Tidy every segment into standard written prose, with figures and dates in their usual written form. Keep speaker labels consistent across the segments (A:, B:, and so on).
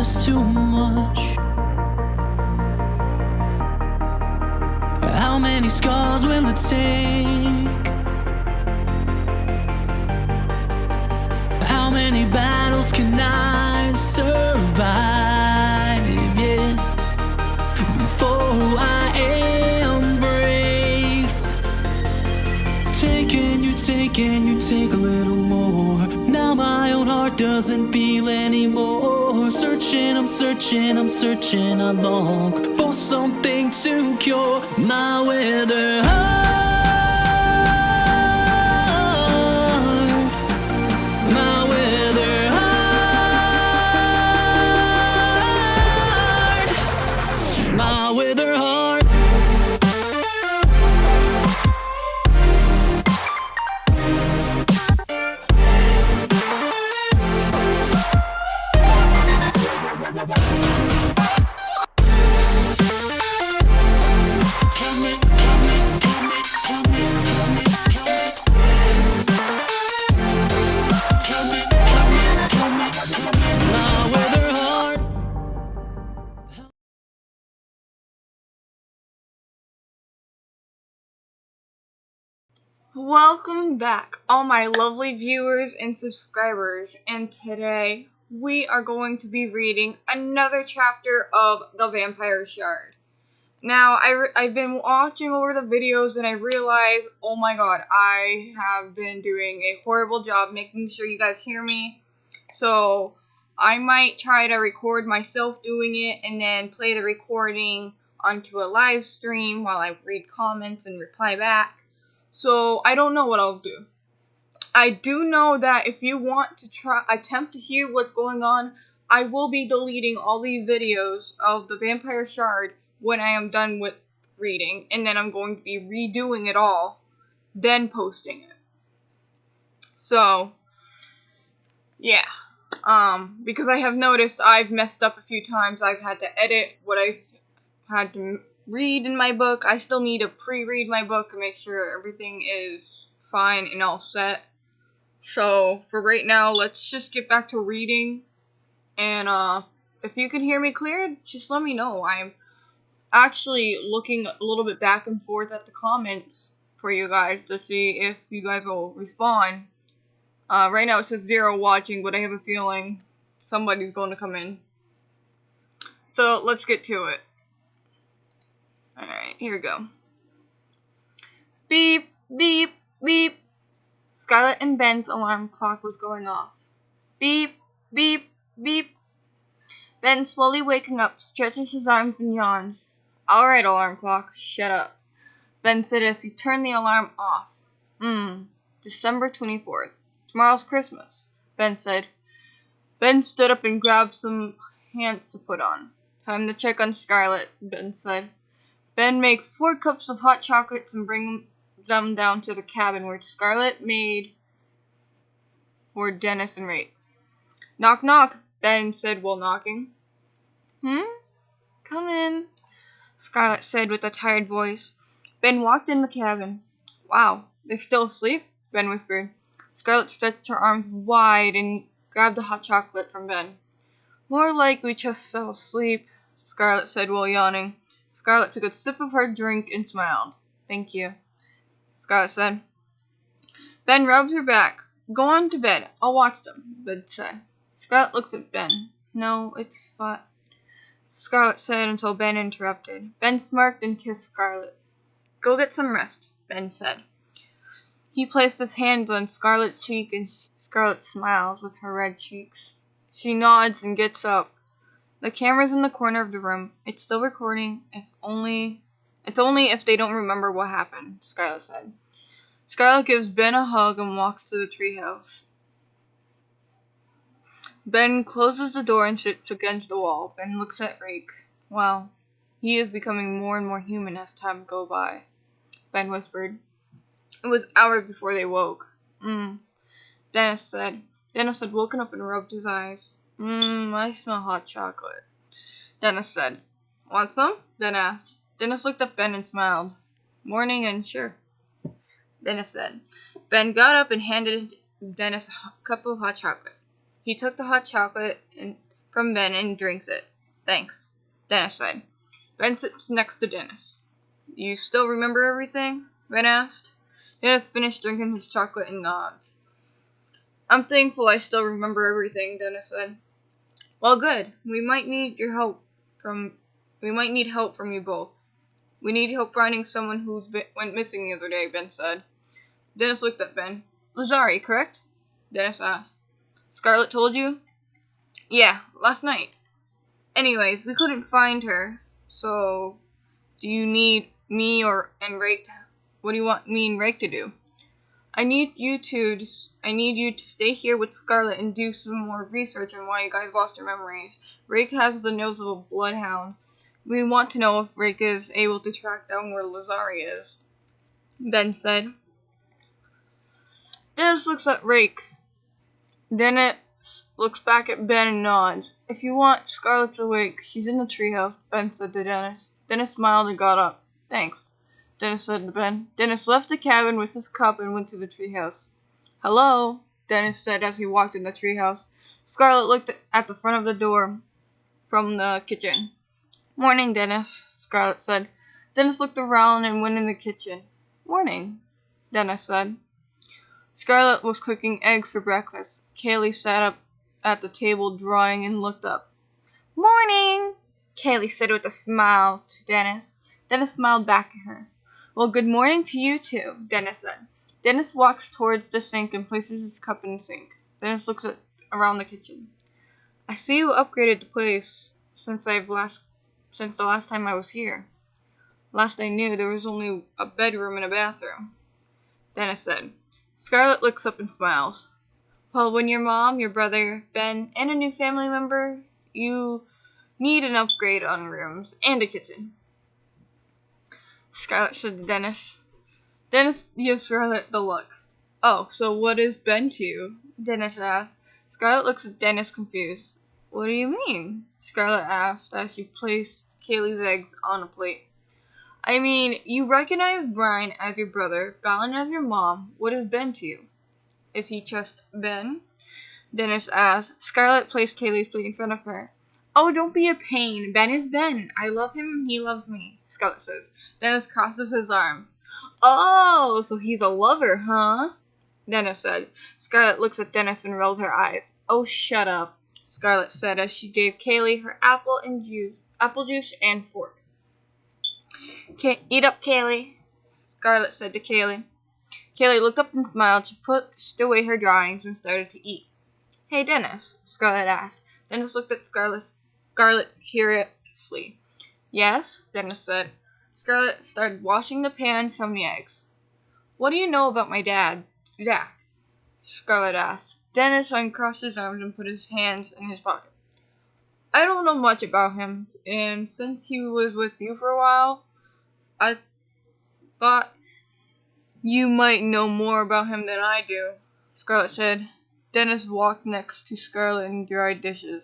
A: is too much. How many scars will it take? How many battles can I survive, yeah, before I embrace? Taking you take a little more. Now my own heart doesn't feel anymore. Searching, I'm searching, I long for something to cure my withered heart. My withered heart. My withered heart.
B: Welcome back, all my lovely viewers and subscribers, and today we are going to be reading another chapter of The Vampire Shard. Now, I've been watching over the videos and I realized, oh my god, I have been doing a horrible job making sure you guys hear me. So, I might try to record myself doing it and then play the recording onto a live stream while I read comments and reply back. So, I don't know what I'll do. I do know that if you want to attempt to hear what's going on, I will be deleting all the videos of The Vampire Shard when I am done with reading, and then I'm going to be redoing it all, then posting it. So, yeah. Because I have noticed I've messed up a few times. I've had to edit what I've had to read in my book. I still need to pre-read my book and make sure everything is fine and all set. So for right now, let's just get back to reading. And if you can hear me clear, just let me know. I'm actually looking a little bit back and forth at the comments for you guys to see if you guys will respond. Right now it says 0 watching, but I have a feeling somebody's going to come in. So let's get to it. Alright, here we go. Beep, beep, beep. Scarlett and Ben's alarm clock was going off. Beep, beep, beep. Ben, slowly waking up, stretches his arms and yawns. Alright, alarm clock, shut up, Ben said as he turned the alarm off. December 24th. Tomorrow's Christmas, Ben said. Ben stood up and grabbed some pants to put on. Time to check on Scarlett, Ben said. Ben makes 4 cups of hot chocolates and brings them down to the cabin where Scarlett made for Dennis and Rate. Knock, knock, Ben said while knocking. Come in, Scarlett said with a tired voice. Ben walked in the cabin. Wow, they're still asleep, Ben whispered. Scarlett stretched her arms wide and grabbed the hot chocolate from Ben. More like we just fell asleep, Scarlett said while yawning. Scarlett took a sip of her drink and smiled. Thank you, Scarlett said. Ben rubs her back. Go on to bed. I'll watch them, Ben said. Scarlett looks at Ben. No, it's fine, Scarlett said until Ben interrupted. Ben smirked and kissed Scarlett. Go get some rest, Ben said. He placed his hands on Scarlett's cheek and Scarlett smiles with her red cheeks. She nods and gets up. The camera's in the corner of the room. It's still recording. It's only if they don't remember what happened, Scarlett said. Scarlett gives Ben a hug and walks to the treehouse. Ben closes the door and sits against the wall. Ben looks at Rake. Wow, he is becoming more and more human as time goes by, Ben whispered. It was hours before they woke. Dennis said. Dennis had woken up and rubbed his eyes. I smell hot chocolate, Dennis said. Want some? Ben asked. Dennis looked at Ben and smiled. Morning and sure, Dennis said. Ben got up and handed Dennis a cup of hot chocolate. He took the hot chocolate and from Ben and drinks it. Thanks, Dennis said. Ben sits next to Dennis. You still remember everything? Ben asked. Dennis finished drinking his chocolate and nods. I'm thankful I still remember everything, Dennis said. Well, good. We might need help from you both. We need help finding someone who went missing the other day, Ben said. Dennis looked at Ben. Lazari, correct? Dennis asked. Scarlet told you? Yeah, last night. Anyways, we couldn't find her, so do you need me and Rake? What do you want me and Rake to do? I need you to stay here with Scarlet and do some more research on why you guys lost your memories. Rake has the nose of a bloodhound. We want to know if Rake is able to track down where Lazari is, Ben said. Dennis looks at Rake. Dennis looks back at Ben and nods. If you want, Scarlet's awake. She's in the treehouse, Ben said to Dennis. Dennis smiled and got up. Thanks, Dennis said to Ben. Dennis left the cabin with his cup and went to the treehouse. Hello, Dennis said as he walked in the treehouse. Scarlet looked at the front of the door from the kitchen. Morning, Dennis, Scarlet said. Dennis looked around and went in the kitchen. Morning, Dennis said. Scarlet was cooking eggs for breakfast. Kaylee sat up at the table drawing and looked up. Morning, Kaylee said with a smile to Dennis. Dennis smiled back at her. Well, good morning to you too, Dennis said. Dennis walks towards the sink and places his cup in the sink. Dennis looks around the kitchen. I see you upgraded the place since the last time I was here. Last I knew, there was only a bedroom and a bathroom, Dennis said. Scarlet looks up and smiles. Well, when your mom, your brother, Ben, and a new family member, you need an upgrade on rooms and a kitchen, Scarlet said to Dennis. Dennis gives Scarlet the look. Oh, so what is Ben to you? Dennis asked. Scarlet looks at Dennis confused. What do you mean? Scarlet asked as she placed Kaylee's eggs on a plate. I mean, you recognize Brian as your brother, Balin as your mom. What is Ben to you? Is he just Ben? Dennis asked. Scarlet placed Kaylee's plate in front of her. Oh, don't be a pain. Ben is Ben. I love him and he loves me, Scarlet says. Dennis crosses his arms. Oh, so he's a lover, huh? Dennis said. Scarlet looks at Dennis and rolls her eyes. Oh, shut up, Scarlet said as she gave Kaylee her apple juice and fork. Eat up, Kaylee, Scarlet said to Kaylee. Kaylee looked up and smiled. She pushed away her drawings and started to eat. Hey, Dennis, Scarlet asked. Dennis looked at Scarlet curiously. Yes, Dennis said. Scarlet started washing the pans from the eggs. What do you know about my dad, Zach? Scarlet asked. Dennis uncrossed his arms and put his hands in his pocket. I don't know much about him, and since he was with you for a while, I thought you might know more about him than I do, Scarlet said. Dennis walked next to Scarlet and dried dishes.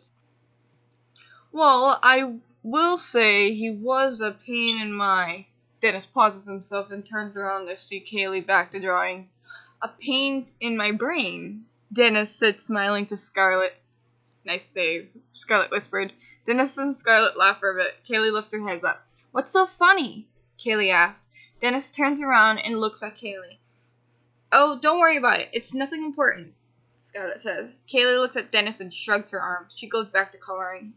B: Well, I will say he was a pain in my... Dennis pauses himself and turns around to see Kaylee back to drawing. A pain in my brain, Dennis said, smiling to Scarlet. Nice save, Scarlet whispered. Dennis and Scarlet laughed for a bit. Kaylee lifted her heads up. What's so funny? Kaylee asked. Dennis turns around and looks at Kaylee. Oh, don't worry about it. It's nothing important, Scarlet says. Kaylee looks at Dennis and shrugs her arms. She goes back to coloring.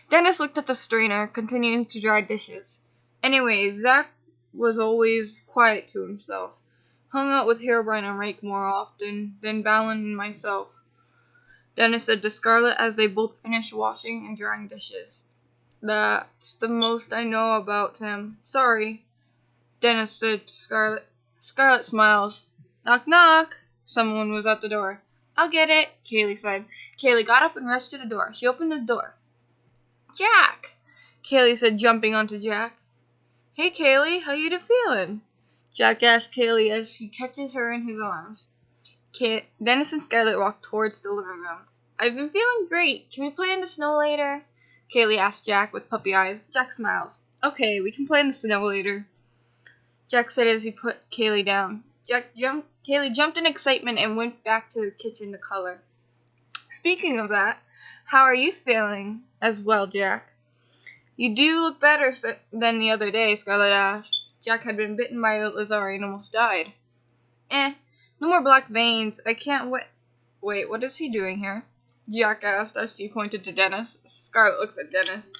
B: Dennis looked at the strainer, continuing to dry dishes. Anyway, Zach was always quiet to himself. Hung out with Herobrine and Rake more often than Balin and myself, Dennis said to Scarlet as they both finished washing and drying dishes. That's the most I know about him. Sorry, Dennis said to Scarlet. Scarlet smiles. Knock, knock. Someone was at the door. I'll get it, Kaylee said. Kaylee got up and rushed to the door. She opened the door. Jack, Kaylee said, jumping onto Jack. Hey, Kaylee, how you feeling? Jack asked Kaylee as he catches her in his arms. Dennis and Scarlet walked towards the living room. I've been feeling great. Can we play in the snow later? Kaylee asked Jack with puppy eyes. Jack smiles. Okay, we can play in the snow later, Jack said as he put Kaylee down. Kaylee jumped in excitement and went back to the kitchen to color. Speaking of that, How are you feeling as well, Jack? You do look better than the other day, Scarlet asked. Jack had been bitten by a Lazari and almost died. No more black veins. I can't wait. Wait, what is he doing here? Jack asked as he pointed to Dennis. Scarlet looks at Dennis.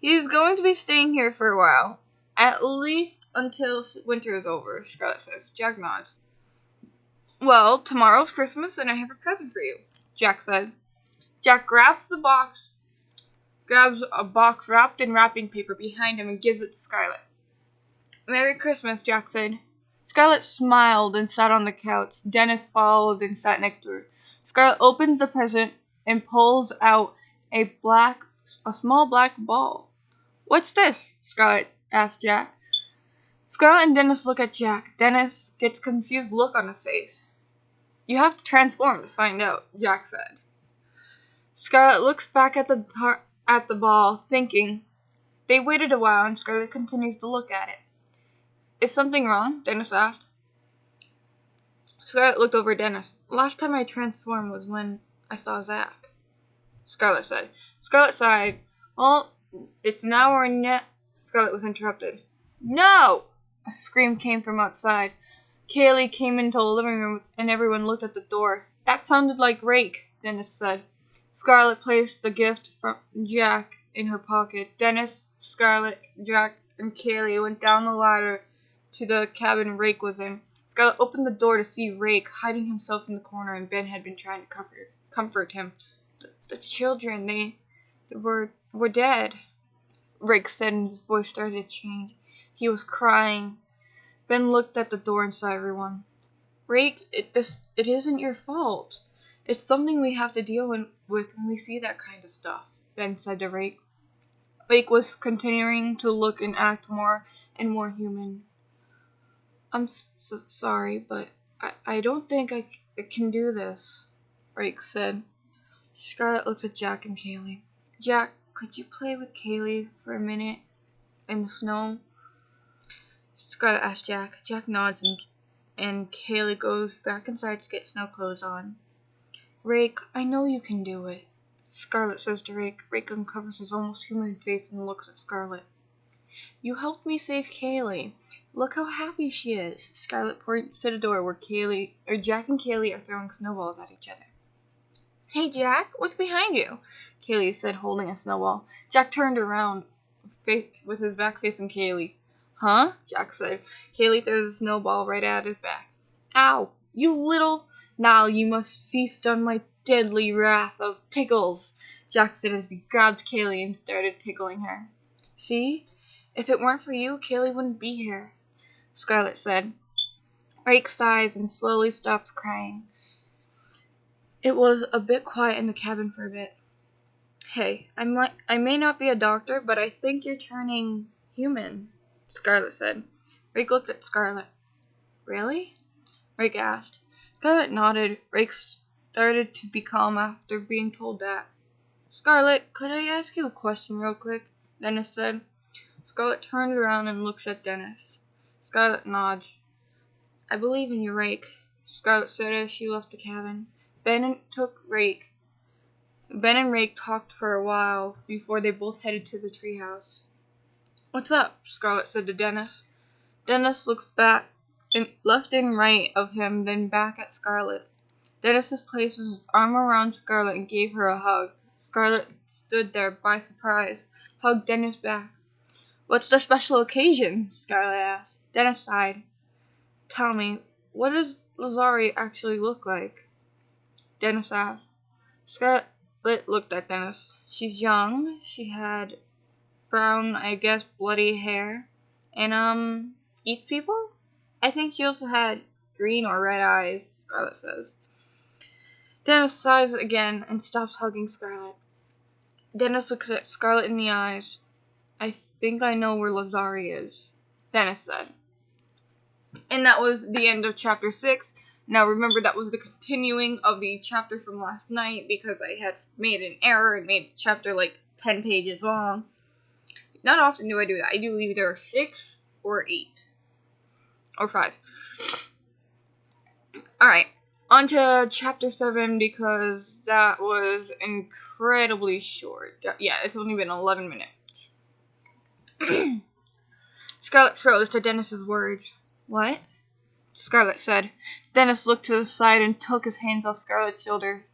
B: He's going to be staying here for a while. At least until winter is over, Scarlet says. Jack nods. Well, tomorrow's Christmas and I have a present for you, Jack said. Jack grabs a box wrapped in wrapping paper behind him and gives it to Scarlet. Merry Christmas, Jack said. Scarlet smiled and sat on the couch. Dennis followed and sat next to her. Scarlet opens the present and pulls out a small black ball. What's this? Scarlet asked Jack. Scarlet and Dennis look at Jack. Dennis gets a confused look on his face. You have to transform to find out, Jack said. Scarlet looks back at the ball, thinking. They waited a while, and Scarlet continues to look at it. Is something wrong? Dennis asked. Scarlet looked over at Dennis. Last time I transformed was when I saw Zach, Scarlet said. Scarlet sighed. Well, it's now or never. Scarlet was interrupted. No! A scream came from outside. Kaylee came into the living room, and everyone looked at the door. That sounded like Rake, Dennis said. Scarlet placed the gift from Jack in her pocket. Dennis, Scarlet, Jack, and Kaylee went down the ladder to the cabin Rake was in. Scarlet opened the door to see Rake hiding himself in the corner, and Ben had been trying to comfort him. The children, they were dead, Rake said, and his voice started to change. He was crying. Ben looked at the door and saw everyone. Rake, it isn't your fault. It's something we have to deal with when we see that kind of stuff, Ben said to Rake. Rake was continuing to look and act more and more human. I'm so sorry, but I don't think I can do this, Rake said. Scarlet looked at Jack and Kaylee. Jack, could you play with Kaylee for a minute in the snow? Scarlet asked Jack. Jack nods and Kaylee goes back inside to get snow clothes on. Rake, I know you can do it, Scarlet says to Rake. Rake uncovers his almost human face and looks at Scarlet. You helped me save Kaylee. Look how happy she is. Scarlet points to the door where Jack and Kaylee are throwing snowballs at each other. Hey, Jack, what's behind you? Kaylee said, holding a snowball. Jack turned around with his back facing Kaylee. Huh? Jack said. Kaylee throws a snowball right at his back. Ow, you little... Now you must feast on my deadly wrath of tickles, Jack said as he grabbed Kaylee and started tickling her. See? If it weren't for you, Kaylee wouldn't be here, Scarlet said. Rake sighs and slowly stops crying. It was a bit quiet in the cabin for a bit. Hey, I may not be a doctor, but I think you're turning human, Scarlet said. Rake looked at Scarlet. Really? Rake asked. Scarlet nodded. Rake started to be calm after being told that. Scarlet, could I ask you a question real quick? Dennis said. Scarlet turned around and looks at Dennis. Scarlet nods. I believe in you, Rake, Scarlet said as she left the cabin. Ben and Rake talked for a while before they both headed to the treehouse. What's up? Scarlet said to Dennis. Dennis looks back and left and right of him, then back at Scarlet. Dennis placed his arm around Scarlet and gave her a hug. Scarlet stood there by surprise, hugged Dennis back. What's the special occasion? Scarlet asked. Dennis sighed. Tell me, what does Lazari actually look like? Dennis asked. Scarlet looked at Dennis. She's young. She had brown, I guess, bloody hair. And, eats people? I think she also had green or red eyes, Scarlet says. Dennis sighs again and stops hugging Scarlet. Dennis looks at Scarlet in the eyes. I think I know where Lazari is, Dennis said. And that was the end of chapter 6. Now remember, that was the continuing of the chapter from last night because I had made an error and made the chapter like 10 pages long. Not often do I do that. I do either 6 or 8. Or 5. Alright, On to chapter 7 because that was incredibly short. Yeah, it's only been 11 minutes. Scarlet froze to Dennis's words. What? Scarlet said. Dennis looked to the side and took his hands off Scarlet's shoulder.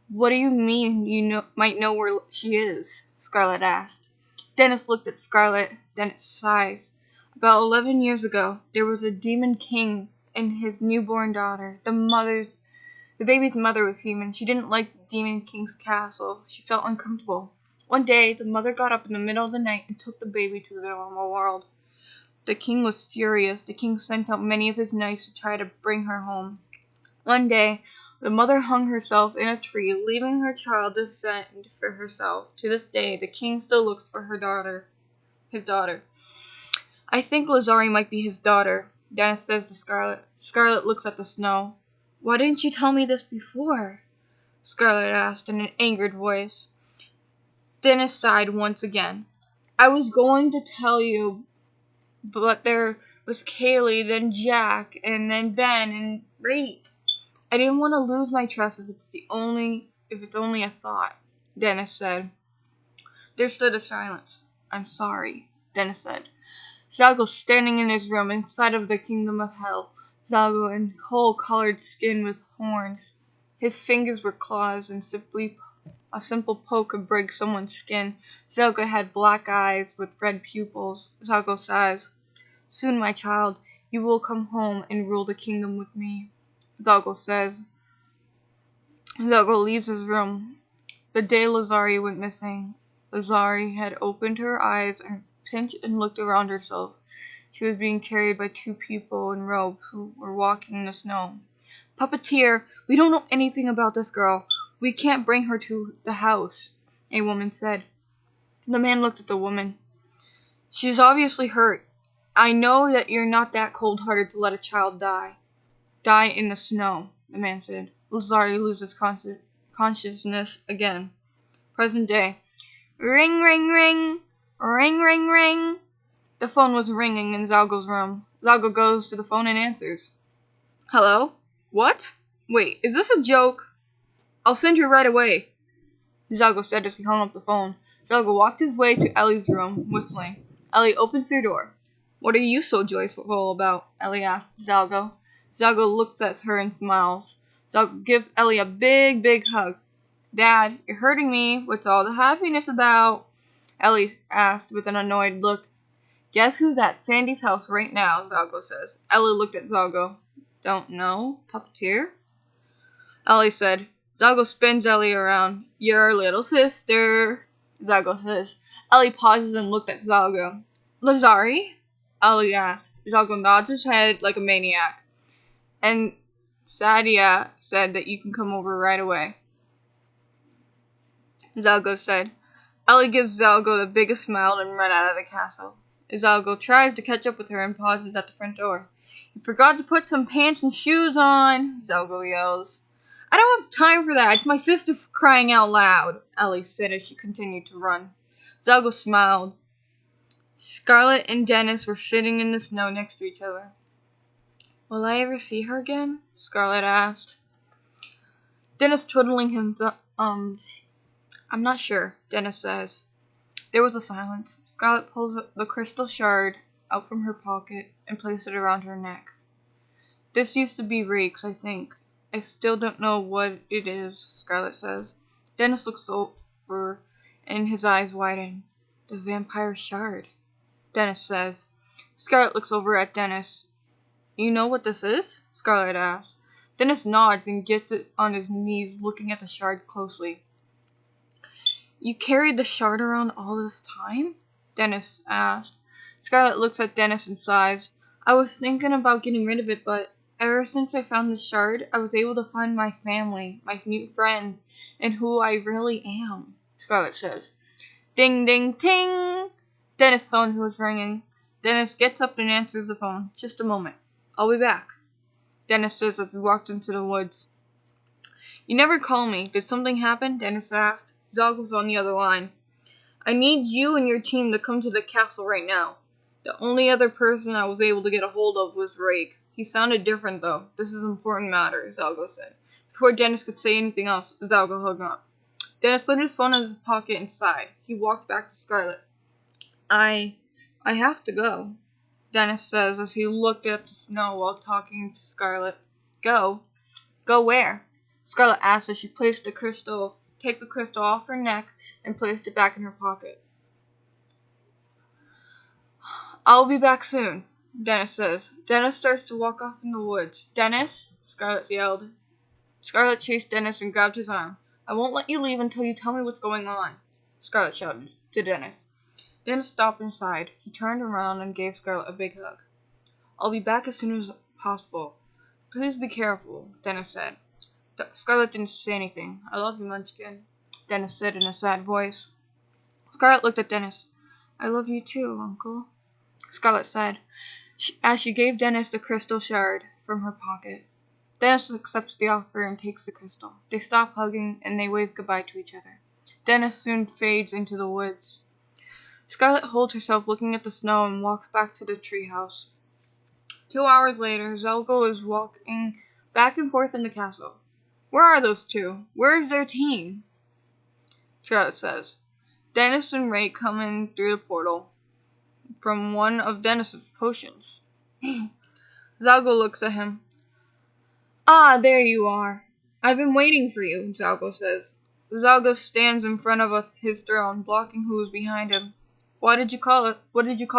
B: What do you mean might know where she is? Scarlet asked. Dennis looked at Scarlet, then at sighs. About 11 years ago, there was a demon king and his newborn daughter. The baby's mother was human. She didn't like the demon king's castle. She felt uncomfortable. One day, the mother got up in the middle of the night and took the baby to the normal world. The king was furious. The king sent out many of his knights to try to bring her home. One day, the mother hung herself in a tree, leaving her child to fend for herself. To this day, the king still looks for his daughter. I think Lazari might be his daughter, Dennis says to Scarlet. Scarlet looks at the snow. Why didn't you tell me this before? Scarlet asked in an angered voice. Dennis sighed once again. I was going to tell you, but there was Kaylee, then Jack, and then Ben, and Rafe. I didn't want to lose my trust if it's only a thought, Dennis said. There stood a silence. I'm sorry, Dennis said. Zalgo standing in his room inside of the kingdom of hell. Zalgo in coal-colored skin with horns. His fingers were claws, and a simple poke could break someone's skin. Zalgo had black eyes with red pupils. Zalgo sighs. Soon, my child, you will come home and rule the kingdom with me, Zalgo says. Zalgo leaves his room. The day Lazari went missing, Lazari had opened her eyes and pinched and looked around herself. She was being carried by 2 people in robes who were walking in the snow. Puppeteer, we don't know anything about this girl. We can't bring her to the house, a woman said. The man looked at the woman. She's obviously hurt. I know that you're not that cold-hearted to let a child die. Die in the snow, the man said. Lazari loses consciousness again. Present day. Ring, ring, ring. Ring, ring, ring. The phone was ringing in Zalgo's room. Zalgo goes to the phone and answers. Hello? What? Wait, is this a joke? I'll send her right away, Zalgo said as he hung up the phone. Zalgo walked his way to Ellie's room, whistling. Ellie opens her door. What are you so joyful about? Ellie asked Zalgo. Zalgo looks at her and smiles. Zalgo gives Ellie a big, big hug. Dad, you're hurting me. What's all the happiness about? Ellie asked with an annoyed look. Guess who's at Sandy's house right now, Zalgo says. Ellie looked at Zalgo. Don't know, Puppeteer? Ellie said. Zalgo spins Ellie around. Your little sister, Zalgo says. Ellie pauses and looked at Zalgo. Lazari? Ellie asked. Zalgo nods his head like a maniac. And Sadia said that you can come over right away, Zalgo said. Ellie gives Zalgo the biggest smile and runs out of the castle. Zalgo tries to catch up with her and pauses at the front door. You forgot to put some pants and shoes on, Zalgo yells. I don't have time for that. It's my sister crying out loud, Ellie said as she continued to run. Zalgo smiled. Scarlet and Dennis were sitting in the snow next to each other. Will I ever see her again? Scarlet asked. Dennis twiddling his thumbs. I'm not sure, Dennis says. There was a silence. Scarlet pulled the crystal shard out from her pocket and placed it around her neck. This used to be Rake's, I think. I still don't know what it is, Scarlet says. Dennis looks over and his eyes widen. The vampire shard, Dennis says. Scarlet looks over at Dennis. You know what this is? Scarlet asks. Dennis nods and gets it on his knees, looking at the shard closely. You carried the shard around all this time? Dennis asked. Scarlet looks at Dennis and sighs. I was thinking about getting rid of it, but ever since I found the shard, I was able to find my family, my new friends, and who I really am, Scarlet says. Ding, ding, ting! Dennis' phone was ringing. Dennis gets up and answers the phone. Just a moment. I'll be back, Dennis says as he walked into the woods. You never call me. Did something happen? Dennis asked. Zalgo was on the other line. I need you and your team to come to the castle right now. The only other person I was able to get a hold of was Rake. He sounded different, though. This is an important matter, Zalgo said. Before Dennis could say anything else, Zalgo hung up. Dennis put his phone in his pocket and sighed. He walked back to Scarlet. I have to go, Dennis says as he looked at the snow while talking to Scarlet. Go? Go where? Scarlet asked as she placed the crystal off her neck and placed it back in her pocket. I'll be back soon, Dennis says. Dennis starts to walk off in the woods. Dennis? Scarlet yelled. Scarlet chased Dennis and grabbed his arm. I won't let you leave until you tell me what's going on, Scarlet shouted to Dennis. Dennis stopped and sighed. He turned around and gave Scarlet a big hug. I'll be back as soon as possible. Please be careful, Dennis said. Scarlet didn't say anything. I love you, Munchkin, Dennis said in a sad voice. Scarlet looked at Dennis. I love you too, Uncle, Scarlet said, as she gave Dennis the crystal shard from her pocket. Dennis accepts the offer and takes the crystal. They stop hugging and they wave goodbye to each other. Dennis soon fades into the woods. Scarlet holds herself looking at the snow and walks back to the treehouse. 2 hours later, Zalgo is walking back and forth in the castle. Where are those two? Where is their team? Scarlet says. Dennis and Ray come in through the portal from one of Dennis's potions. Zalgo looks at him. Ah, there you are. I've been waiting for you, Zalgo says. Zalgo stands in front of his throne, blocking who is behind him. What did you call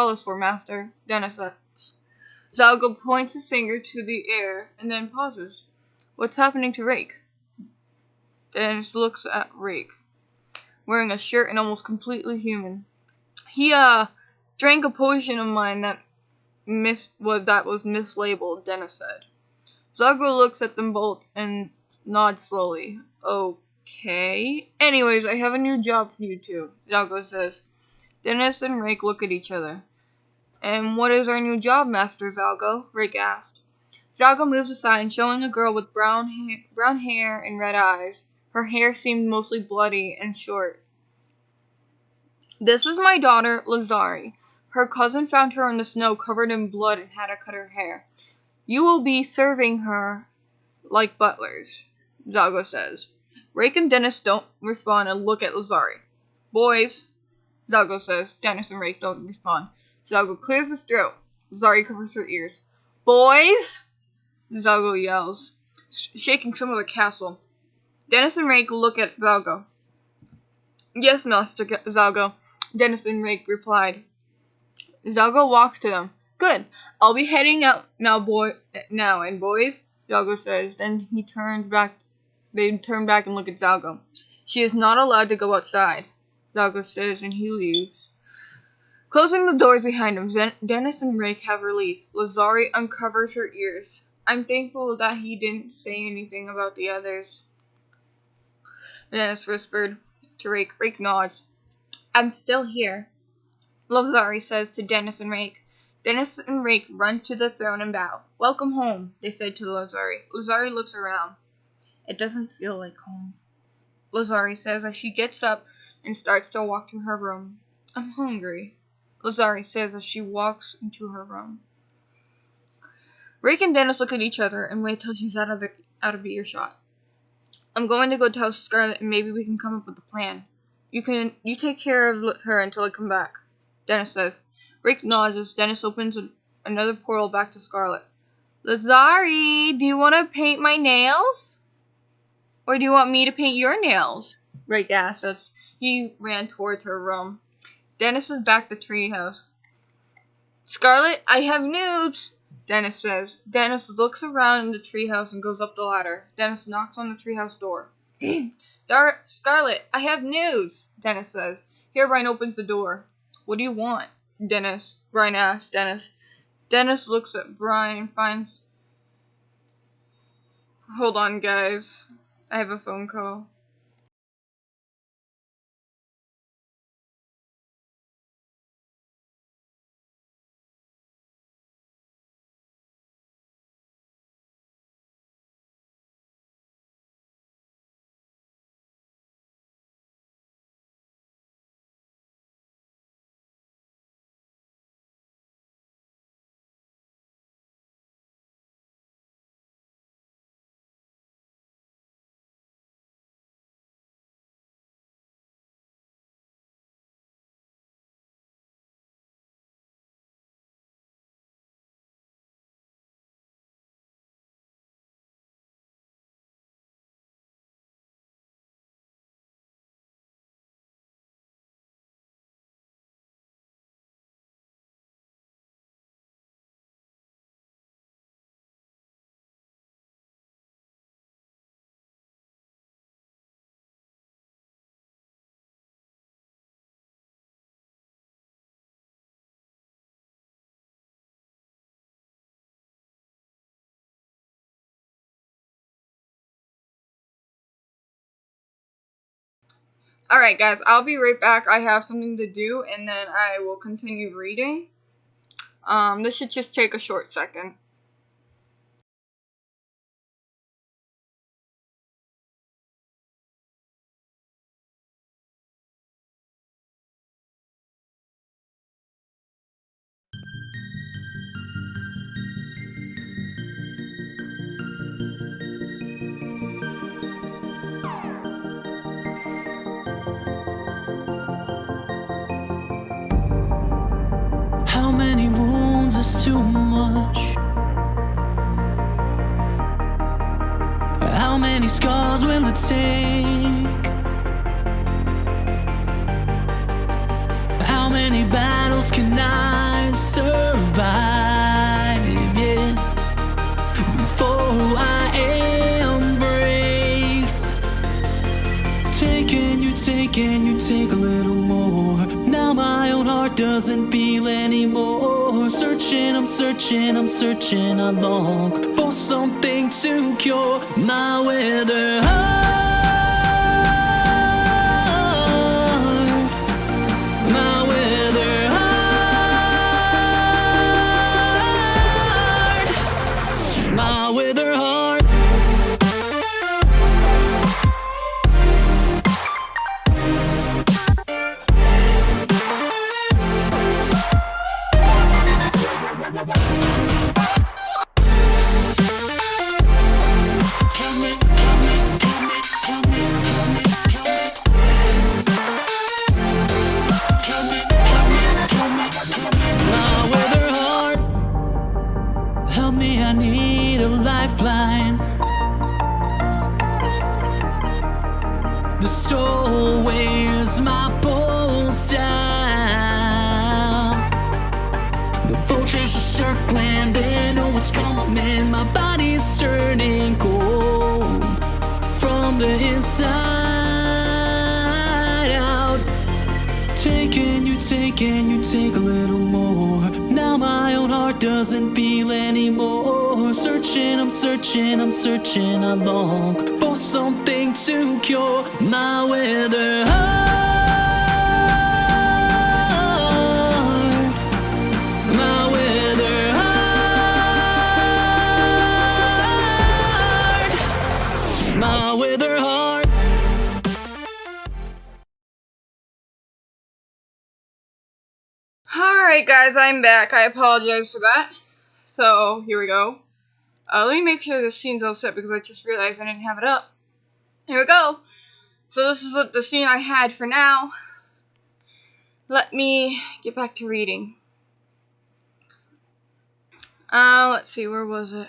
B: us for, Master? Dennis asks. Zalgo points his finger to the air and then pauses. What's happening to Rake? Dennis looks at Rake, wearing a shirt and almost completely human. He drank a potion of mine that was mislabeled, Dennis said. Zalgo looks at them both and nods slowly. Okay. Anyways, I have a new job for you two, Zalgo says. Dennis and Rake look at each other. And what is our new job, Master Zalgo? Rake asked. Zalgo moves aside, showing a girl with brown hair and red eyes. Her hair seemed mostly bloody and short. This is my daughter, Lazari. Her cousin found her in the snow covered in blood and had to cut her hair. You will be serving her like butlers, Zalgo says. Rake and Dennis don't respond and look at Lazari. Boys, Zalgo says. Dennis and Rake don't respond. Zalgo clears his throat. Lazari covers her ears. Boys, Zalgo yells, shaking some of the castle. Dennis and Rake look at Zalgo. Yes, Master Zalgo, Dennis and Rake replied. Zalgo walks to them. Good. I'll be heading out now, and boys, Zalgo says. Then they turn back and look at Zalgo. She is not allowed to go outside, Zalgo says, and he leaves. Closing the doors behind him, Dennis and Rake have relief. Lazari uncovers her ears. I'm thankful that he didn't say anything about the others, Dennis whispered to Rake. Rake nods. I'm still here, Lazari says to Dennis and Rake. Dennis and Rake run to the throne and bow. Welcome home, they said to Lazari. Lazari looks around. It doesn't feel like home, Lazari says as she gets up and starts to walk to her room. I'm hungry, Lazari says as she walks into her room. Rake and Dennis look at each other and wait till she's out of earshot. I'm going to go tell Scarlet and maybe we can come up with a plan. You take care of her until I come back, Dennis says. Rake nods as Dennis opens another portal back to Scarlet. Lazari, do you want to paint my nails? Or do you want me to paint your nails? Rake asked as he ran towards her room. Dennis is back at the treehouse. Scarlet, I have news, Dennis says. Dennis looks around in the treehouse and goes up the ladder. Dennis knocks on the treehouse door. Scarlet, I have news, Dennis says. Herobrine opens the door. What do you want? Brian asks Dennis. Dennis looks at Brian and finds... Hold on, guys. I have a phone call. Alright guys, I'll be right back. I have something to do and then I will continue reading. This should just take a short second.
A: How many wounds is too much? How many scars will it take? How many battles can I survive, yeah, before I embrace? Taking you take a little more. Now my own heart doesn't feel anymore. Searching, I'm searching, I long for something to cure my withered heart. My withered heart. My withered heart. Help me, I need a lifeline. The soul wears my pulse down. The vultures are circling, they know what's coming. My body's turning cold from the inside out. Taking you take a little more. Now my own heart doesn't feel anymore. Searching, I'm searching, I long for something to cure my withered heart. My withered heart. My withered heart.
B: Alright guys, I'm back. I apologize for that. So, here we go. Let me make sure the scene's all set because I just realized I didn't have it up. Here we go. So this is what the scene I had for now. Let me get back to reading. Let's see, where was it?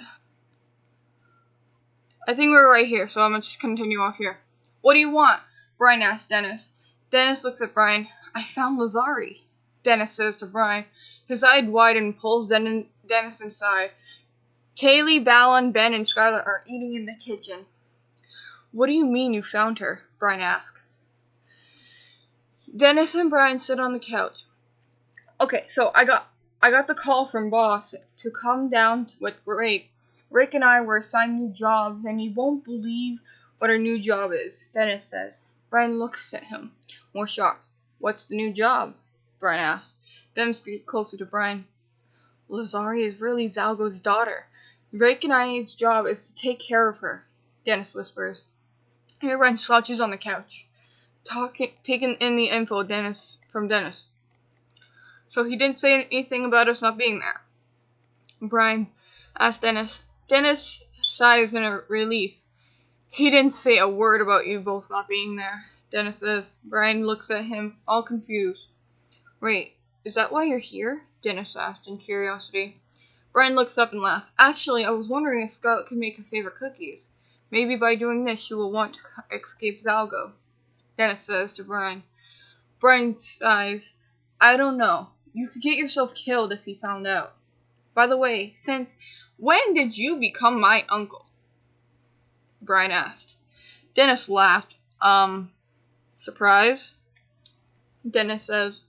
B: I think we're right here, so I'm gonna just continue off here. What do you want? Brian asked Dennis. Dennis looks at Brian. I found Lazari, Dennis says to Brian. His eyes widen and pulls Dennis inside. Kaylee, Ballon, Ben, and Skylar are eating in the kitchen. What do you mean you found her? Brian asked. Dennis and Brian sit on the couch. Okay, so I got the call from boss to come down with Rick. Rick and I were assigned new jobs, and you won't believe what our new job is, Dennis says. Brian looks at him, more shocked. What's the new job? Brian asks. Dennis gets closer to Brian. Lazari is really Zalgo's daughter. Rick and I's job is to take care of her, Dennis whispers. Brian slouches on the couch, taking in the info from Dennis. So he didn't say anything about us not being there? Brian asked Dennis. Dennis sighs in relief. He didn't say a word about you both not being there, Dennis says. Brian looks at him, all confused. Wait, is that why you're here? Dennis asked in curiosity. Brian looks up and laughs. Actually, I was wondering if Scarlett could make her favorite cookies. Maybe by doing this she will want to escape Zalgo, Dennis says to Brian. Brian sighs. I don't know. You could get yourself killed if he found out. By the way, since when did you become my uncle? Brian asked. Dennis laughed. Surprise? Dennis says.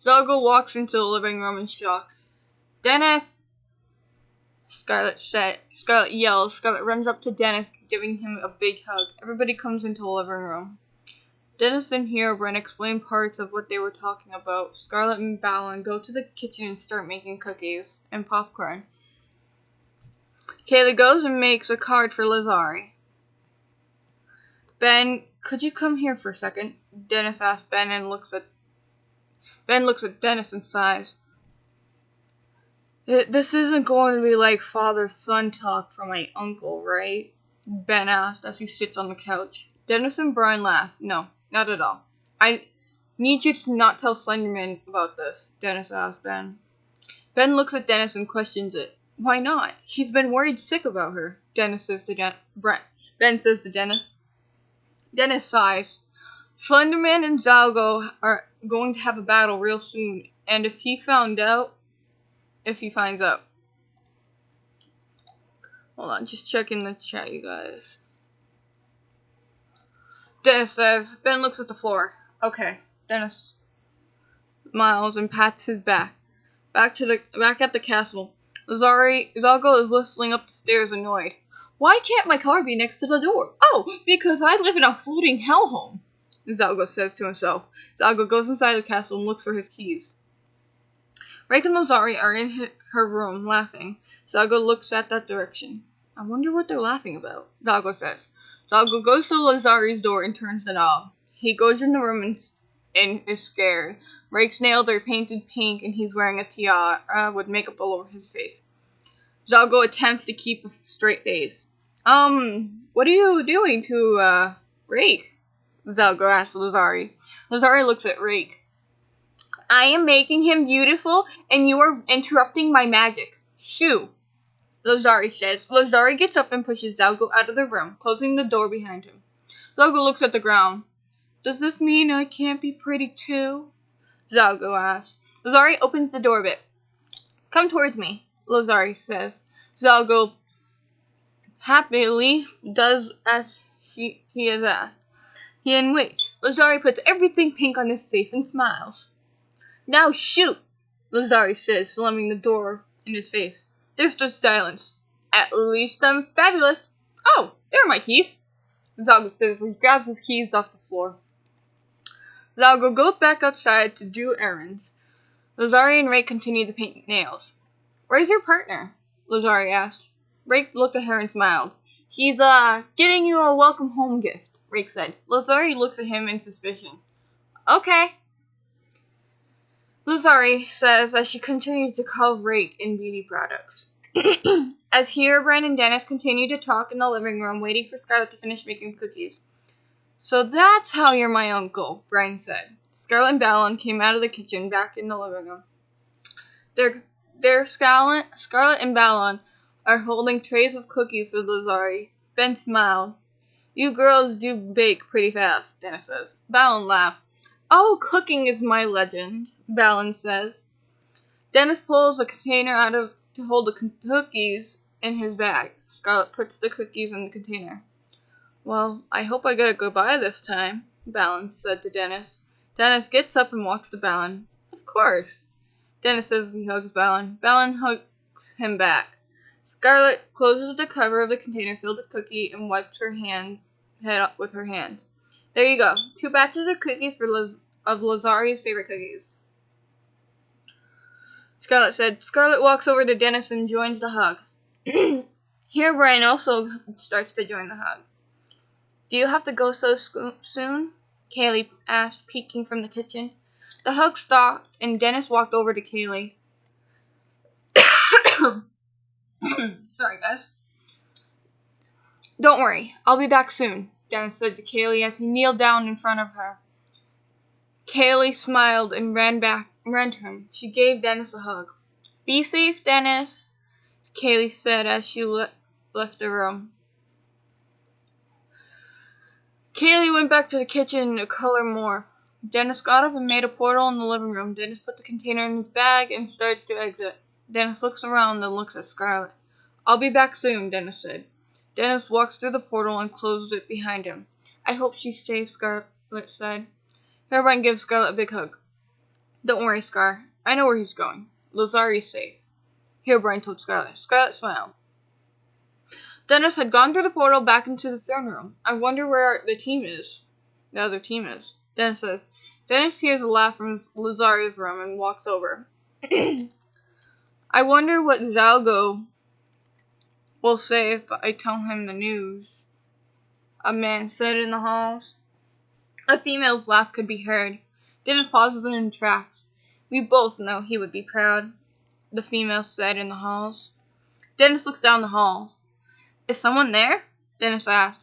B: Zalgo walks into the living room in shock. Dennis! Scarlett yells. Scarlett runs up to Dennis, giving him a big hug. Everybody comes into the living room. Dennis and Herobrine explain parts of what they were talking about. Scarlet and Balin go to the kitchen and start making cookies and popcorn. Kaylee goes and makes a card for Lazari. Ben, could you come here for a second? Dennis asks Ben and looks at Dennis and sighs. This isn't going to be like father-son talk from my uncle, right? Ben asked as he sits on the couch. Dennis and Brian laugh. No, not at all. I need you to not tell Slenderman about this, Dennis asked Ben. Ben looks at Dennis and questions it. Why not? He's been worried sick about her, Ben says to Dennis. Dennis sighs. Slenderman and Zalgo are going to have a battle real soon, and if he finds out... Hold on, just checking the chat, you guys. Dennis says. Ben looks at the floor. Okay. Dennis smiles and pats his back. Back at the castle. Zalgo is whistling up the stairs, annoyed. Why can't my car be next to the door? Oh, because I live in a floating hellhole, Zalgo says to himself. Zalgo goes inside the castle and looks for his keys. Rake and Lazari are in her room, laughing. Zalgo looks at that direction. I wonder what they're laughing about, Zalgo says. Zalgo goes to Lazari's door and turns the knob. He goes in the room and is scared. Rake's nails are painted pink and he's wearing a tiara with makeup all over his face. Zalgo attempts to keep a straight face. What are you doing to, Rake? Zalgo asks Lazari. Lazari looks at Rake. I am making him beautiful, and you are interrupting my magic. Shoo, Lazari says. Lazari gets up and pushes Zalgo out of the room, closing the door behind him. Zalgo looks at the ground. Does this mean I can't be pretty too? Zalgo asks. Lazari opens the door a bit. Come towards me, Lazari says. Zalgo happily does as he is asked. He then waits. Lazari puts everything pink on his face and smiles. Now shoot, Lazari says, slamming the door in his face. There's just silence. At least I'm fabulous. Oh, there are my keys, Zalgo says and grabs his keys off the floor. Zalgo goes back outside to do errands. Lazari and Rake continue to paint nails. Where's your partner? Lazari asked. Rake looked at her and smiled. He's, getting you a welcome home gift, Rake said. Lazari looks at him in suspicion. Okay, Lazari says as she continues to call Rake in beauty products. As Herobrine and Dennis continue to talk in the living room, waiting for Scarlet to finish making cookies. So that's how you're my uncle, Brian said. Scarlet and Balin came out of the kitchen back in the living room. Scarlet and Balin are holding trays of cookies for Lazari. Ben smiled. You girls do bake pretty fast, Dennis says. Balin laughed. Oh, cooking is my legend, Balin says. Dennis pulls a container out to hold the cookies in his bag. Scarlet puts the cookies in the container. Well, I hope I get a goodbye this time, Balin said to Dennis. Dennis gets up and walks to Balin. Of course, Dennis says as he hugs Balin. Balin hugs him back. Scarlet closes the cover of the container filled with cookie and wipes her head up with her hand. There you go. 2 batches of cookies of Lazari's favorite cookies, Scarlet said. Scarlet walks over to Dennis and joins the hug. Herobrine also starts to join the hug. Do you have to go so soon? Kaylee asked, peeking from the kitchen. The hug stopped, and Dennis walked over to Kaylee. Sorry, guys. Don't worry, I'll be back soon, Dennis said to Kaylee as he kneeled down in front of her. Kaylee smiled and ran to him. She gave Dennis a hug. Be safe, Dennis, Kaylee said as she left the room. Kaylee went back to the kitchen to color more. Dennis got up and made a portal in the living room. Dennis put the container in his bag and starts to exit. Dennis looks around and looks at Scarlet. I'll be back soon, Dennis said. Dennis walks through the portal and closes it behind him. I hope she's safe, Scarlet said. Herobrine gives Scarlet a big hug. Don't worry, Scar. I know where he's going. Lazari's safe, Herobrine told Scarlet. Scarlet smiled. Dennis had gone through the portal back into the throne room. I wonder where the team is. the other team is. Dennis says. Dennis hears a laugh from Lazari's room and walks over. I wonder what Zalgo will say if I tell him the news, a man said in the halls. A female's laugh could be heard. Dennis pauses in tracks. We both know he would be proud, the female said in the halls. Dennis looks down the hall. Is someone there? Dennis asked.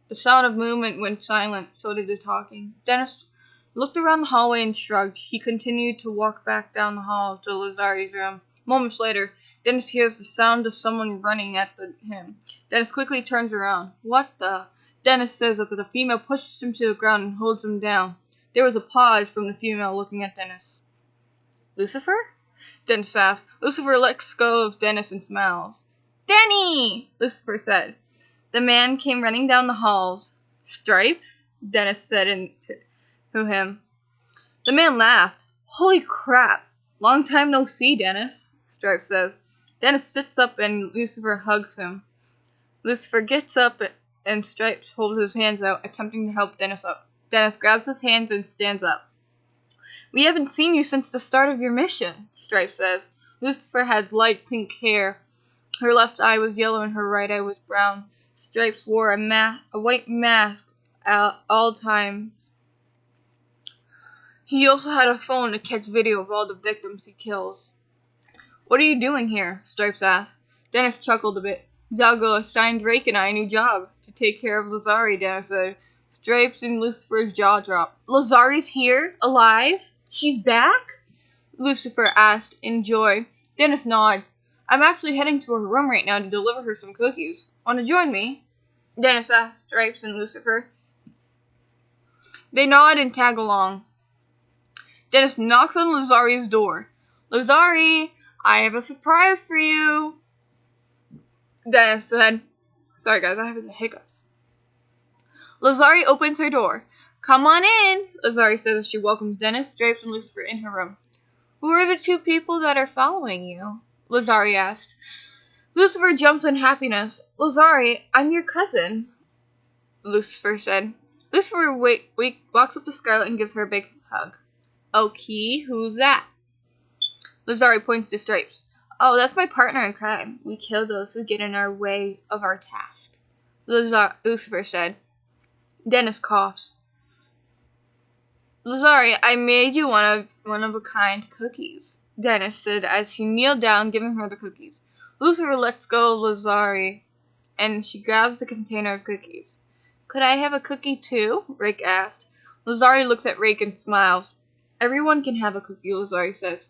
B: The sound of movement went silent, so did the talking. Dennis looked around the hallway and shrugged. He continued to walk back down the hall to Lazari's room. Moments later, Dennis hears the sound of someone running at him. Dennis quickly turns around. What the? Dennis says as the female pushes him to the ground and holds him down. There was a pause from the female looking at Dennis. Lucifer? Dennis asked. Lucifer lets go of Dennis and smiles. Danny! Lucifer said. The man came running down the halls. Stripes? Dennis said to him. The man laughed. Holy crap! Long time no see, Dennis, Stripes says. Dennis sits up and Lucifer hugs him. Lucifer gets up and Stripes holds his hands out, attempting to help Dennis up. Dennis grabs his hands and stands up. We haven't seen you since the start of your mission, Stripes says. Lucifer had light pink hair. Her left eye was yellow and her right eye was brown. Stripes wore a white mask at all times. He also had a phone to catch video of all the victims he kills. What are you doing here? Stripes asked. Dennis chuckled a bit. Zalgo assigned Rake and I a new job, to take care of Lazari, Dennis said. Stripes and Lucifer's jaw dropped. Lazari's here? Alive? She's back? Lucifer asked in joy. Dennis nods. I'm actually heading to her room right now to deliver her some cookies. Want to join me? Dennis asked Stripes and Lucifer. They nod and tag along. Dennis knocks on Lazari's door. Lazari, I have a surprise for you, Dennis said. Sorry guys, I have the hiccups. Lazari opens her door. Come on in, Lazari says as she welcomes Dennis, Stripes, and Lucifer in her room. Who are the two people that are following you? Lazari asked. Lucifer jumps in happiness. Lazari, I'm your cousin, Lucifer said. Lucifer walks up to Scarlet and gives her a big hug. Okay, who's that? Lazari points to Stripes. Oh, that's my partner in crime. We kill those who get in our way of our task, Lucifer said. Dennis coughs. Lazari, I made you one of a kind cookies, Dennis said as he kneeled down, giving her the cookies. Lucifer lets go of Lazari, and she grabs the container of cookies. Could I have a cookie too? Rake asked. Lazari looks at Rake and smiles. Everyone can have a cookie, Lazari says.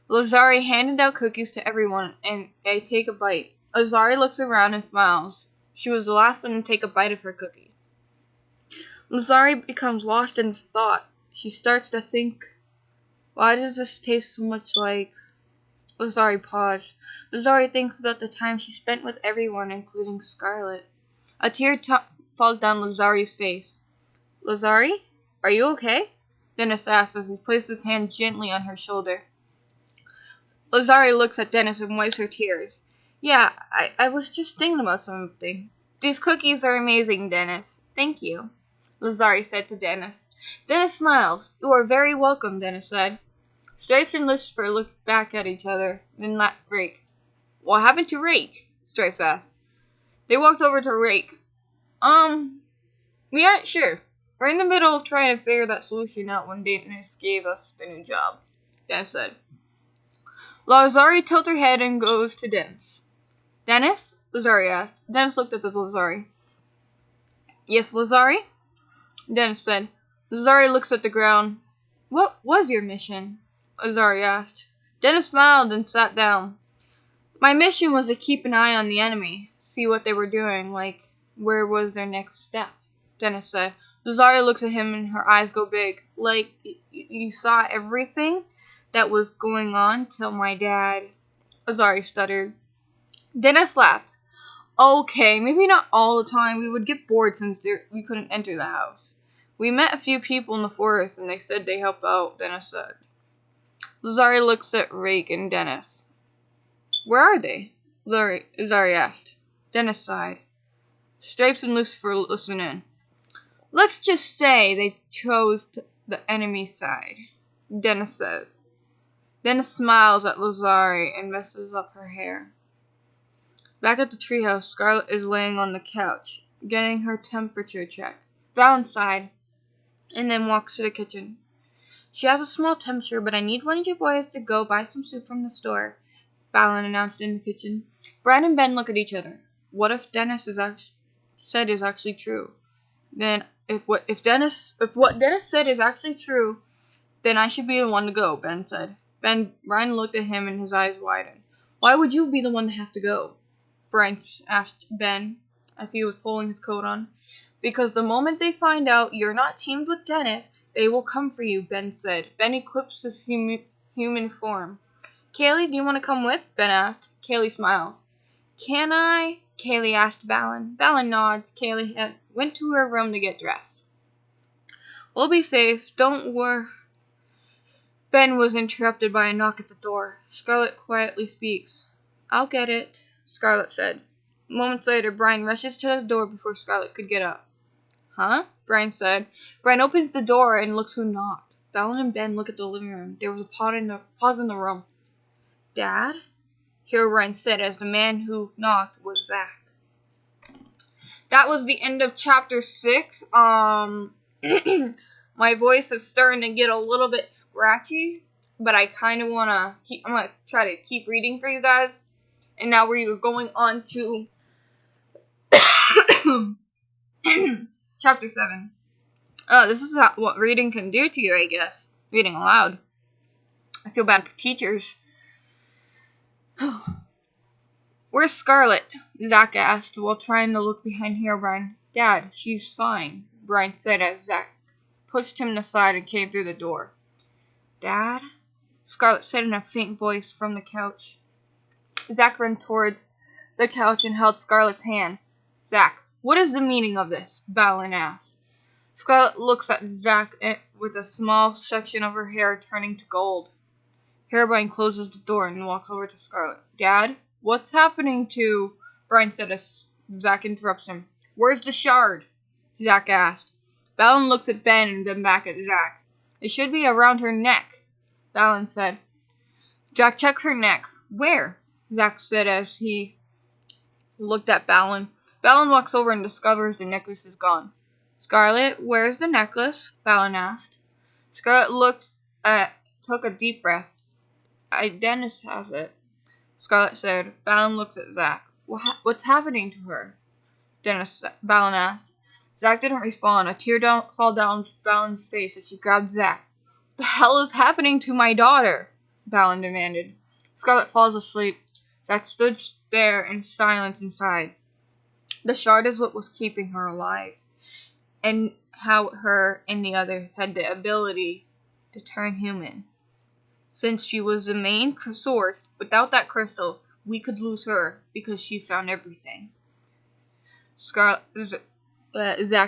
B: Lazari handed out cookies to everyone, and they take a bite. Lazari looks around and smiles. She was the last one to take a bite of her cookie. Lazari becomes lost in thought. She starts to think, why does this taste so much like... Lazari paused. Lazari thinks about the time she spent with everyone, including Scarlet. A tear falls down Lazari's face. Lazari, are you okay? Dennis asked as he placed his hand gently on her shoulder. Lazari looks at Dennis and wipes her tears. Yeah, I was just thinking about something. These cookies are amazing, Dennis. Thank you, Lazari said to Dennis. Dennis smiles. You are very welcome, Dennis said. Stripes and Lucifer looked back at each other, then at Rake. What happened to Rake? Stripes asked. They walked over to Rake. We aren't sure. We're in the middle of trying to figure that solution out when Dennis gave us the new job, Dennis said. Lazari tilts her head and goes to Dennis. Dennis? Lazari asked. Dennis looked at the Lazari. Yes, Lazari? Dennis said. Lazari looks at the ground. What was your mission? Lazari asked. Dennis smiled and sat down. My mission was to keep an eye on the enemy, see what they were doing, like where was their next step, Dennis said. Lazari looks at him and her eyes go big. Like, you saw everything that was going on till my dad... Lazari stuttered. Dennis laughed. Okay, maybe not all the time. We would get bored since we couldn't enter the house. We met a few people in the forest and they said they helped out, Dennis said. Lazari looks at Rake and Dennis. Where are they? Lazari asked. Dennis sighed. Stripes and Lucifer listen in. Let's just say they chose the enemy side, Dennis says. Dennis smiles at Lazari and messes up her hair. Back at the treehouse, Scarlet is laying on the couch, getting her temperature checked. Balance sighed, and then walks to the kitchen. She has a small temperature, but I need one of you boys to go buy some soup from the store, Balin announced in the kitchen. Brian and Ben look at each other. What if Dennis said is actually true? Then, if what Dennis said is actually true, then I should be the one to go, Ben said. Brian looked at him and his eyes widened. Why would you be the one to have to go? Brian asked Ben as he was pulling his coat on. Because the moment they find out you're not teamed with Dennis, they will come for you, Ben said. Ben equips his human form. Kaylee, do you want to come with? Ben asked. Kaylee smiles. Can I? Kaylee asked Balin. Balin nods. Kaylee went to her room to get dressed. We'll be safe. Don't worry. Ben was interrupted by a knock at the door. Scarlet quietly speaks. I'll get it, Scarlet said. Moments later, Brian rushes to the door before Scarlet could get up. Huh? Brian said. Brian opens the door and looks who knocked. Balin and Ben look at the living room. There was a pause in the room. Dad? Here Brian said as the man who knocked was Zach. That was the end of chapter 6. My voice is starting to get a little bit scratchy, but I kind of want to I'm going to try to keep reading for you guys. And now we're going on to chapter 7. This is what reading can do to you, I guess. Reading aloud. I feel bad for teachers. Where's Scarlet? Zach asked while trying to look behind Herobrine. Dad, she's fine, Brian said as Zach pushed him aside and came through the door. Dad? Scarlet said in a faint voice from the couch. Zach ran towards the couch and held Scarlet's hand. Zach, what is the meaning of this? Balin asked. Scarlet looks at Zach with a small section of her hair turning to gold. Herobrine closes the door and walks over to Scarlet. Dad, what's happening to... Brian said as Zach interrupts him. Where's the shard? Zach asked. Balin looks at Ben and then back at Zach. It should be around her neck, Balin said. Zach checks her neck. Where? Zach said as he looked at Balin. Balin walks over and discovers the necklace is gone. Scarlet, where's the necklace? Balin asked. Scarlet took a deep breath. Dennis has it, Scarlet said. Balin looks at Zach. What's happening to her? Balin asked. Zach didn't respond. A tear fell down Balin's face as she grabbed Zach. The hell is happening to my daughter? Balin demanded. Scarlet falls asleep. Zach stood there in silence inside. The shard is what was keeping her alive, and how her and the others had the ability to turn human. Since she was the main source, without that crystal, we could lose her because she found everything. Zach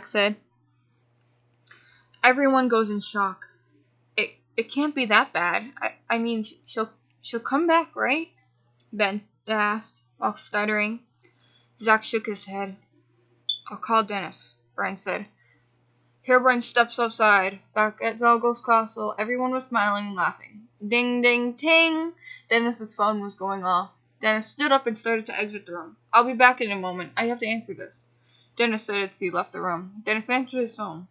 B: said. Everyone goes in shock. It can't be that bad. I mean, she'll come back, right? Ben asked while stuttering. Zach shook his head. I'll call Dennis, Brian said. Herobrine steps outside. Back at Zelgo's castle, everyone was smiling and laughing. Ding, ding, ting! Dennis's phone was going off. Dennis stood up and started to exit the room. I'll be back in a moment. I have to answer this. Dennis said as he left the room. Dennis answered his phone.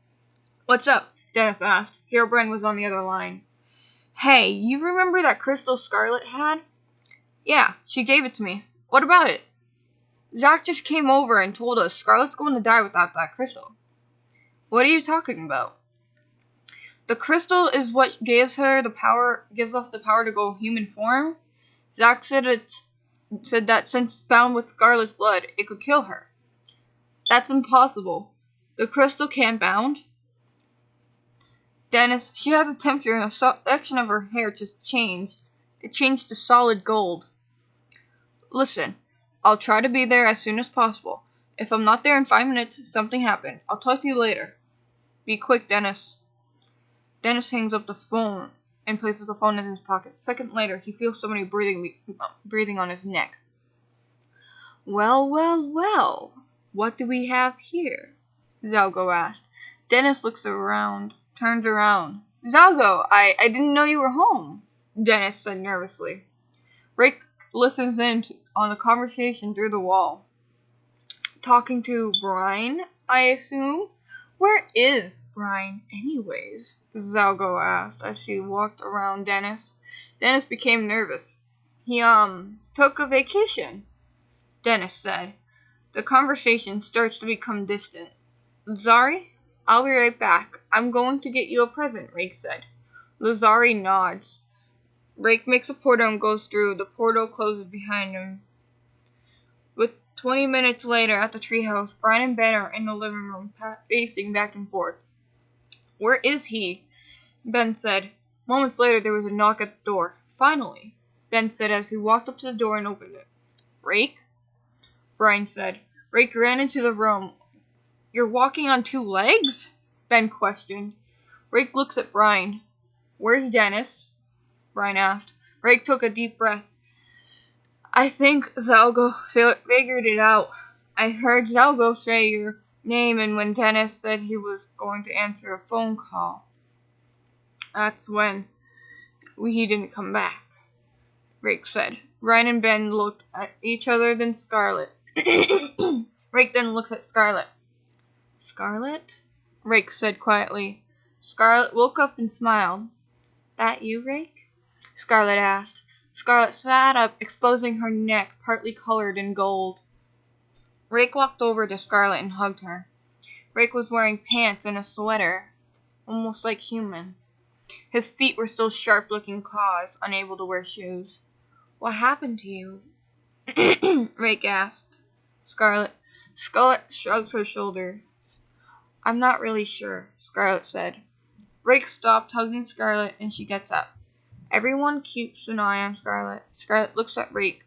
B: What's up? Dennis asked. Herobrine was on the other line. Hey, you remember that crystal Scarlet had? Yeah, she gave it to me. What about it? Zach just came over and told us Scarlet's going to die without that crystal. What are you talking about? The crystal is what gives us the power to go human form. Zach said that since bound with Scarlet's blood, it could kill her. That's impossible. The crystal can't bound. Dennis, she has a temperature and a section of her hair just changed. It changed to solid gold. Listen, I'll try to be there as soon as possible. If I'm not there in 5 minutes, something happened. I'll talk to you later. Be quick, Dennis. Dennis hangs up the phone and places the phone in his pocket. A second later, he feels somebody breathing on his neck. Well, well, well. What do we have here? Zelgo asked. Dennis turns around. Zalgo, I didn't know you were home, Dennis said nervously. Rick listens in on the conversation through the wall. Talking to Brian, I assume? Where is Brian, anyways? Zalgo asked as she walked around Dennis. Dennis became nervous. He, took a vacation, Dennis said. The conversation starts to become distant. Lazari, I'll be right back. I'm going to get you a present, Rake said. Lazari nods. Rake makes a portal and goes through. The portal closes behind him. With 20 minutes later at the treehouse, Brian and Ben are in the living room, pacing back and forth. Where is he? Ben said. Moments later, there was a knock at the door. Finally, Ben said as he walked up to the door and opened it. Rake? Brian said. Rake ran into the room. You're walking on two legs? Ben questioned. Rake looks at Brian. Where's Dennis? Brian asked. Rake took a deep breath. I think Zalgo figured it out. I heard Zalgo say your name, and when Dennis said he was going to answer a phone call, that's when he didn't come back, Rake said. Ryan and Ben looked at each other, then Scarlet. Rake then looks at Scarlet. Scarlet? Rake said quietly. Scarlet woke up and smiled. That you, Rake? Scarlet asked. Scarlet sat up, exposing her neck, partly colored in gold. Rake walked over to Scarlet and hugged her. Rake was wearing pants and a sweater, almost like human. His feet were still sharp-looking claws, unable to wear shoes. What happened to you? Rake asked. Scarlet shrugs her shoulders. I'm not really sure, Scarlet said. Rake stopped hugging Scarlet and she gets up. Everyone keeps an eye on Scarlet. Scarlet looks at Rake.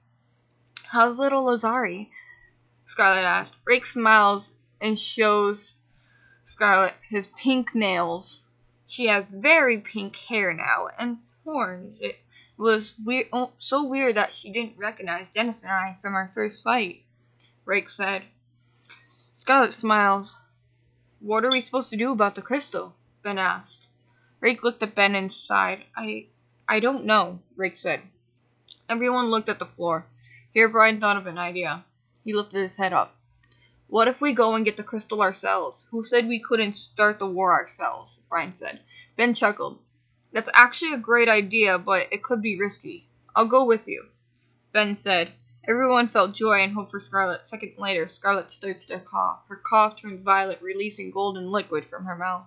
B: How's little Lazari? Scarlet asked. Rake smiles and shows Scarlet his pink nails. She has very pink hair now and horns. It was so weird that she didn't recognize Dennis and I from our first fight, Rake said. Scarlet smiles. What are we supposed to do about the crystal? Ben asked. Rake looked at Ben and sighed. I don't know, Rake said. Everyone looked at the floor. Here Brian thought of an idea. He lifted his head up. What if we go and get the crystal ourselves? Who said we couldn't start the war ourselves? Brian said. Ben chuckled. That's actually a great idea, but it could be risky. I'll go with you, Ben said. Everyone felt joy and hope for Scarlet. A second later, Scarlet starts to cough. Her cough turned violet, releasing golden liquid from her mouth.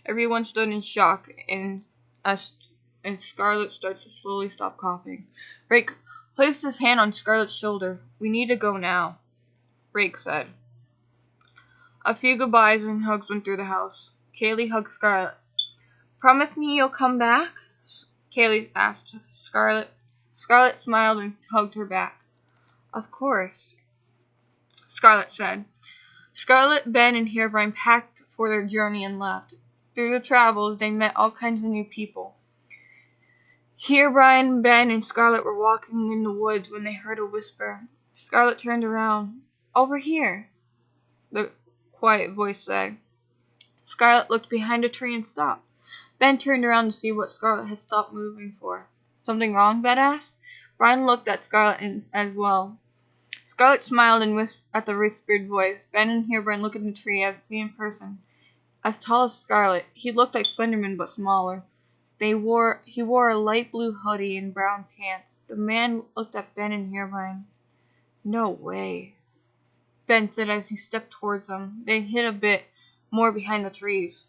B: Everyone stood in shock, and Scarlet starts to slowly stop coughing. Rake placed his hand on Scarlet's shoulder. We need to go now, Rake said. A few goodbyes and hugs went through the house. Kaylee hugged Scarlet. Promise me you'll come back? Kaylee asked Scarlet. Scarlet smiled and hugged her back. Of course, Scarlet said. Scarlet, Ben, and Herobrine packed for their journey and left. Through the travels, they met all kinds of new people. Herobrine, Ben, and Scarlet were walking in the woods when they heard a whisper. Scarlet turned around. Over here, the quiet voice said. Scarlet looked behind a tree and stopped. Ben turned around to see what Scarlet had stopped moving for. Something wrong? Ben asked. Brian looked at Scarlet as well. Scarlet smiled and at the whispered voice. Ben and Herobrine looked at the tree as seen in person. As tall as Scarlet, he looked like Slenderman but smaller. He wore a light blue hoodie and brown pants. The man looked at Ben and Herobrine. No way, Ben said as he stepped towards them. They hid a bit more behind the trees.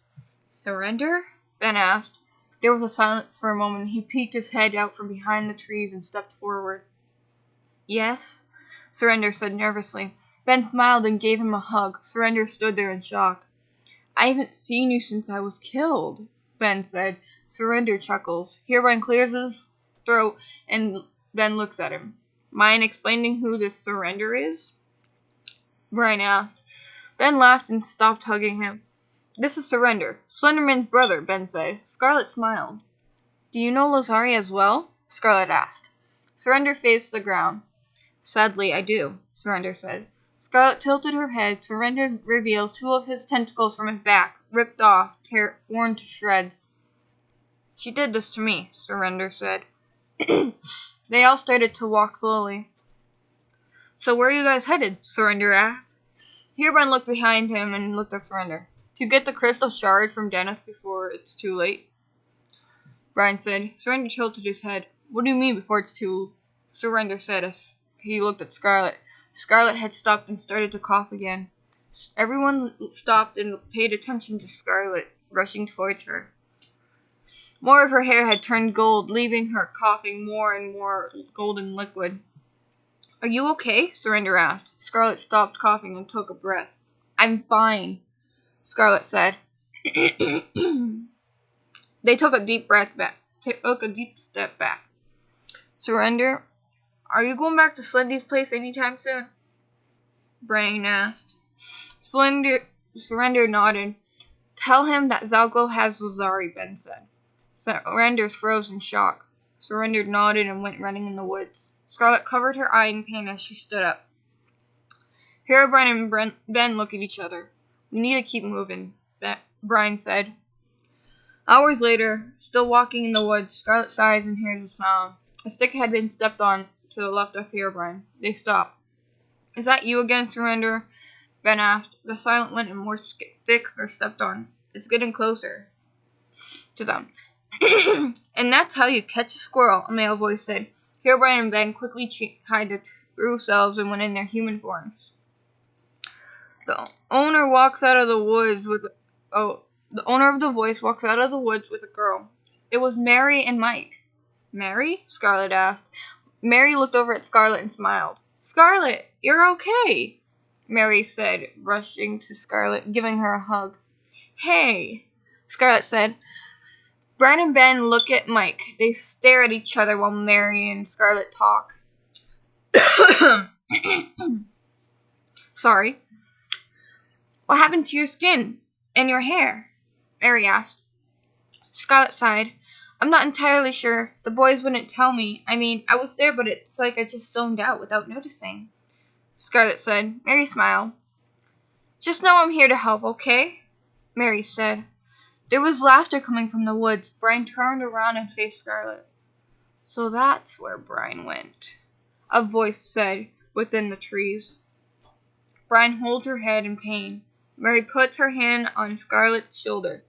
B: Surrender? Ben asked. There was a silence for a moment. He peeked his head out from behind the trees and stepped forward. Yes? Surrender said nervously. Ben smiled and gave him a hug. Surrender stood there in shock. I haven't seen you since I was killed, Ben said. Surrender chuckles. Herobrine clears his throat and Ben looks at him. Mind explaining who this Surrender is? Brian asked. Ben laughed and stopped hugging him. This is Surrender, Slenderman's brother, Ben said. Scarlet smiled. Do you know Lazari as well? Scarlet asked. Surrender faced the ground. Sadly, I do, Surrender said. Scarlet tilted her head. Surrender reveals 2 of his tentacles from his back, ripped off, torn to shreds. She did this to me, Surrender said. They all started to walk slowly. So where are you guys headed? Surrender asked. Herobrine looked behind him and looked at Surrender. To get the crystal shard from Dennis before it's too late, Brian said. Surrender tilted his head. What do you mean before it's too? Surrender said as he looked at Scarlet. Scarlet had stopped and started to cough again. Everyone stopped and paid attention to Scarlet, rushing towards her. More of her hair had turned gold, leaving her coughing more and more golden liquid. Are you okay? Surrender asked. Scarlet stopped coughing and took a breath. I'm fine, Scarlet said. They took a deep step back. Surrender, are you going back to Slendy's place anytime soon? Brian asked. Surrender nodded. Tell him that Zalgo has Lazari, Ben said. Surrender froze in shock. Surrender nodded and went running in the woods. Scarlet covered her eye in pain as she stood up. Herobrine and Ben looked at each other. We need to keep moving, Brian said. Hours later, still walking in the woods, Scarlet sighs and hears a sound. A stick had been stepped on to the left of Herobrine. They stopped. Is that you again, Surrender? Ben asked. The silent went and more sticks are stepped on. It's getting closer to them. And that's how you catch a squirrel, a male voice said. Herobrine and Ben quickly hid their true selves and went in their human forms. The owner of the voice walks out of the woods with a girl. It was Mary and Mike. Mary? Scarlet asked. Mary looked over at Scarlet and smiled. Scarlet, you're okay, Mary said, rushing to Scarlet, giving her a hug. Hey, Scarlet said. Brian and Ben look at Mike. They stare at each other while Mary and Scarlet talk. Sorry. What happened to your skin and your hair? Mary asked. Scarlet sighed. I'm not entirely sure. The boys wouldn't tell me. I mean, I was there, but it's like I just zoned out without noticing. Scarlet said. Mary smiled. Just know I'm here to help, okay? Mary said. There was laughter coming from the woods. Brian turned around and faced Scarlet. So that's where Brian went, a voice said within the trees. Brian held her head in pain. Mary put her hand on Scarlet's shoulder.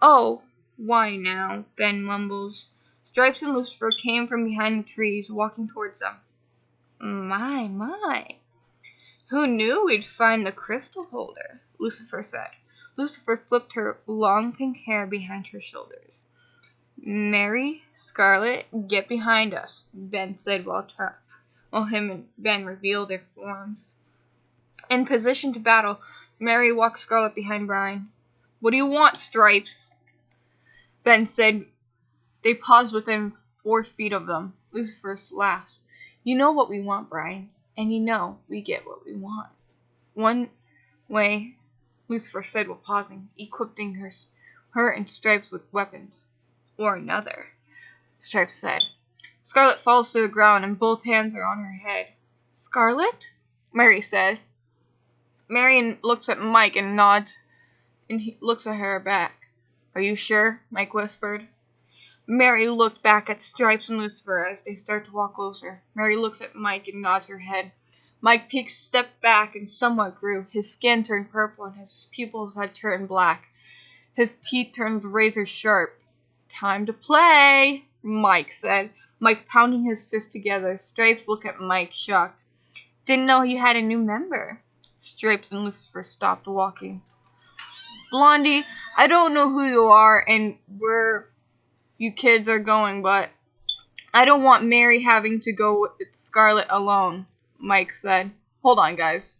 B: Oh, why now? Ben mumbles. Stripes and Lucifer came from behind the trees, walking towards them. My. Who knew we'd find the crystal holder? Lucifer said. Lucifer flipped her long pink hair behind her shoulders. Mary, Scarlet, get behind us, Ben said while him and Ben revealed their forms. In position to battle, Mary walked Scarlet behind Brian. What do you want, Stripes? Ben said. They paused within 4 feet of them. Lucifer laughed. You know what we want, Brian, and you know we get what we want. One way, Lucifer said while pausing, equipping her and Stripes with weapons. Or another, Stripes said. Scarlet falls to the ground and both hands are on her head. Scarlet? Mary said. Mary looks at Mike and nods, and he looks at her back. Are you sure? Mike whispered. Mary looked back at Stripes and Lucifer as they start to walk closer. Mary looks at Mike and nods her head. Mike takes a step back and somewhat grew. His skin turned purple and his pupils had turned black. His teeth turned razor sharp. Time to play, Mike said. Mike pounding his fist together. Stripes looked at Mike, shocked. Didn't know you had a new member. Stripes and Lucifer stopped walking. Blondie, I don't know who you are and where you kids are going, but I don't want Mary having to go with Scarlet alone, Mike said. Hold on, guys.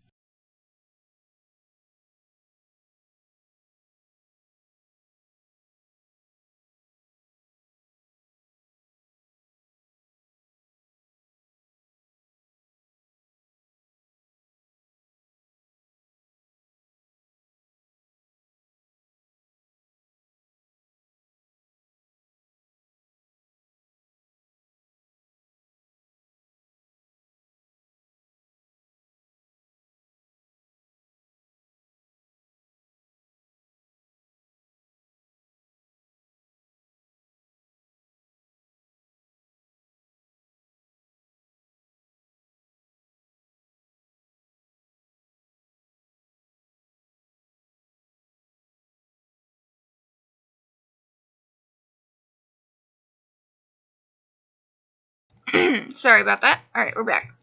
B: Sorry about that. Alright, we're back.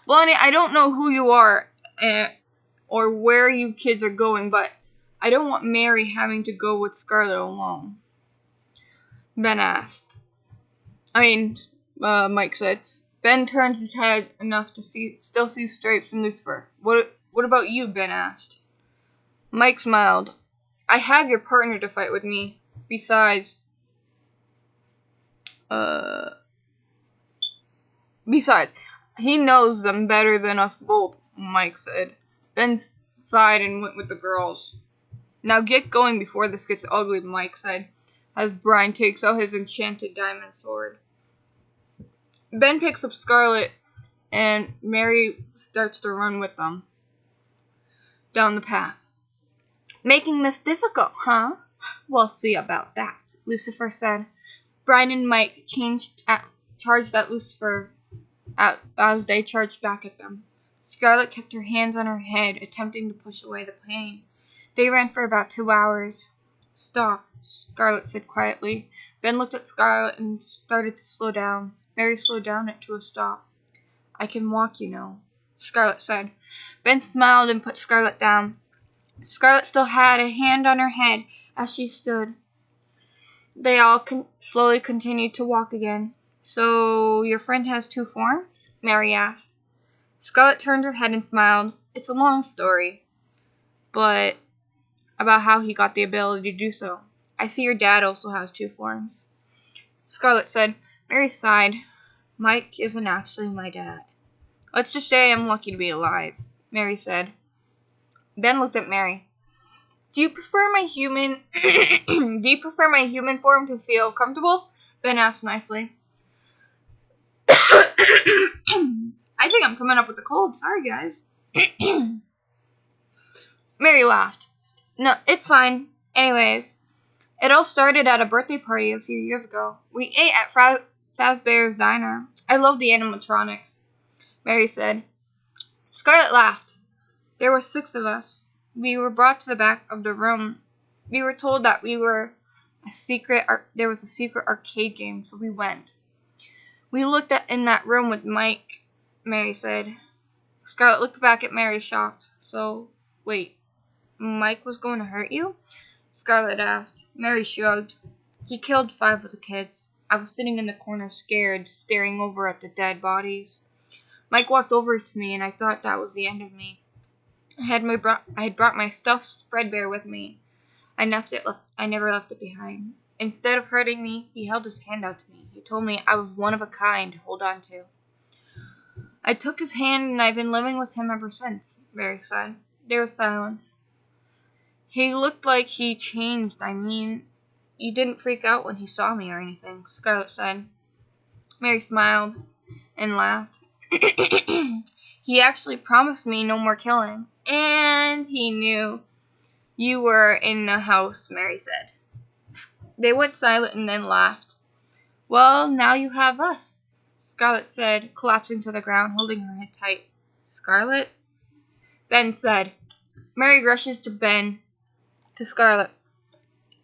B: Blondie, I don't know who you are or where you kids are going, but I don't want Mary having to go with Scarlet alone. Ben asked. Mike said. Ben turned his head enough to still see stripes and Lucifer. What about you? Ben asked. Mike smiled. I have your partner to fight with me. Besides, he knows them better than us both, Mike said. Ben sighed and went with the girls. Now get going before this gets ugly, Mike said, as Brian takes out his enchanted diamond sword. Ben picks up Scarlet, and Mary starts to run with them down the path. Making this difficult, huh? We'll see about that, Lucifer said. Brian and Mike charged at Lucifer as they charged back at them. Scarlet kept her hands on her head, attempting to push away the pain. They ran for about 2 hours. Stop, Scarlet said quietly. Ben looked at Scarlet and started to slow down. Mary slowed down it to a stop. I can walk, you know, Scarlet said. Ben smiled and put Scarlet down. Scarlet still had a hand on her head as she stood. They all slowly continued to walk again. So, your friend has 2 forms? Mary asked. Scarlet turned her head and smiled. It's a long story, but about how he got the ability to do so. I see your dad also has 2 forms. Scarlet said. Mary sighed. Mike isn't actually my dad. Let's just say I'm lucky to be alive, Mary said. Ben looked at Mary. Do you prefer my human form to feel comfortable? Ben asked nicely. I think I'm coming up with a cold. Sorry, guys. Mary laughed. No, it's fine. Anyways, it all started at a birthday party a few years ago. We ate at Fazbear's Diner. I love the animatronics, Mary said. Scarlet laughed. There were 6 of us. We were brought to the back of the room. We were told that there was a secret arcade game, so we went. We looked in that room with Mike, Mary said. Scarlet looked back at Mary, shocked. So, wait, Mike was going to hurt you? Scarlet asked. Mary shrugged. He killed 5 of the kids. I was sitting in the corner scared, staring over at the dead bodies. Mike walked over to me, and I thought that was the end of me. I had brought my stuffed Fredbear with me. I never left it behind. Instead of hurting me, he held his hand out to me. He told me I was one of a kind to hold on to. I took his hand, and I've been living with him ever since, Mary said. There was silence. He looked like he changed. You didn't freak out when he saw me or anything, Scarlet said. Mary smiled and laughed. He actually promised me no more killing. And he knew you were in the house, Mary said. They went silent and then laughed. Well, now you have us, Scarlet said, collapsing to the ground, holding her head tight. Scarlet? Ben said. Mary rushes to Scarlet.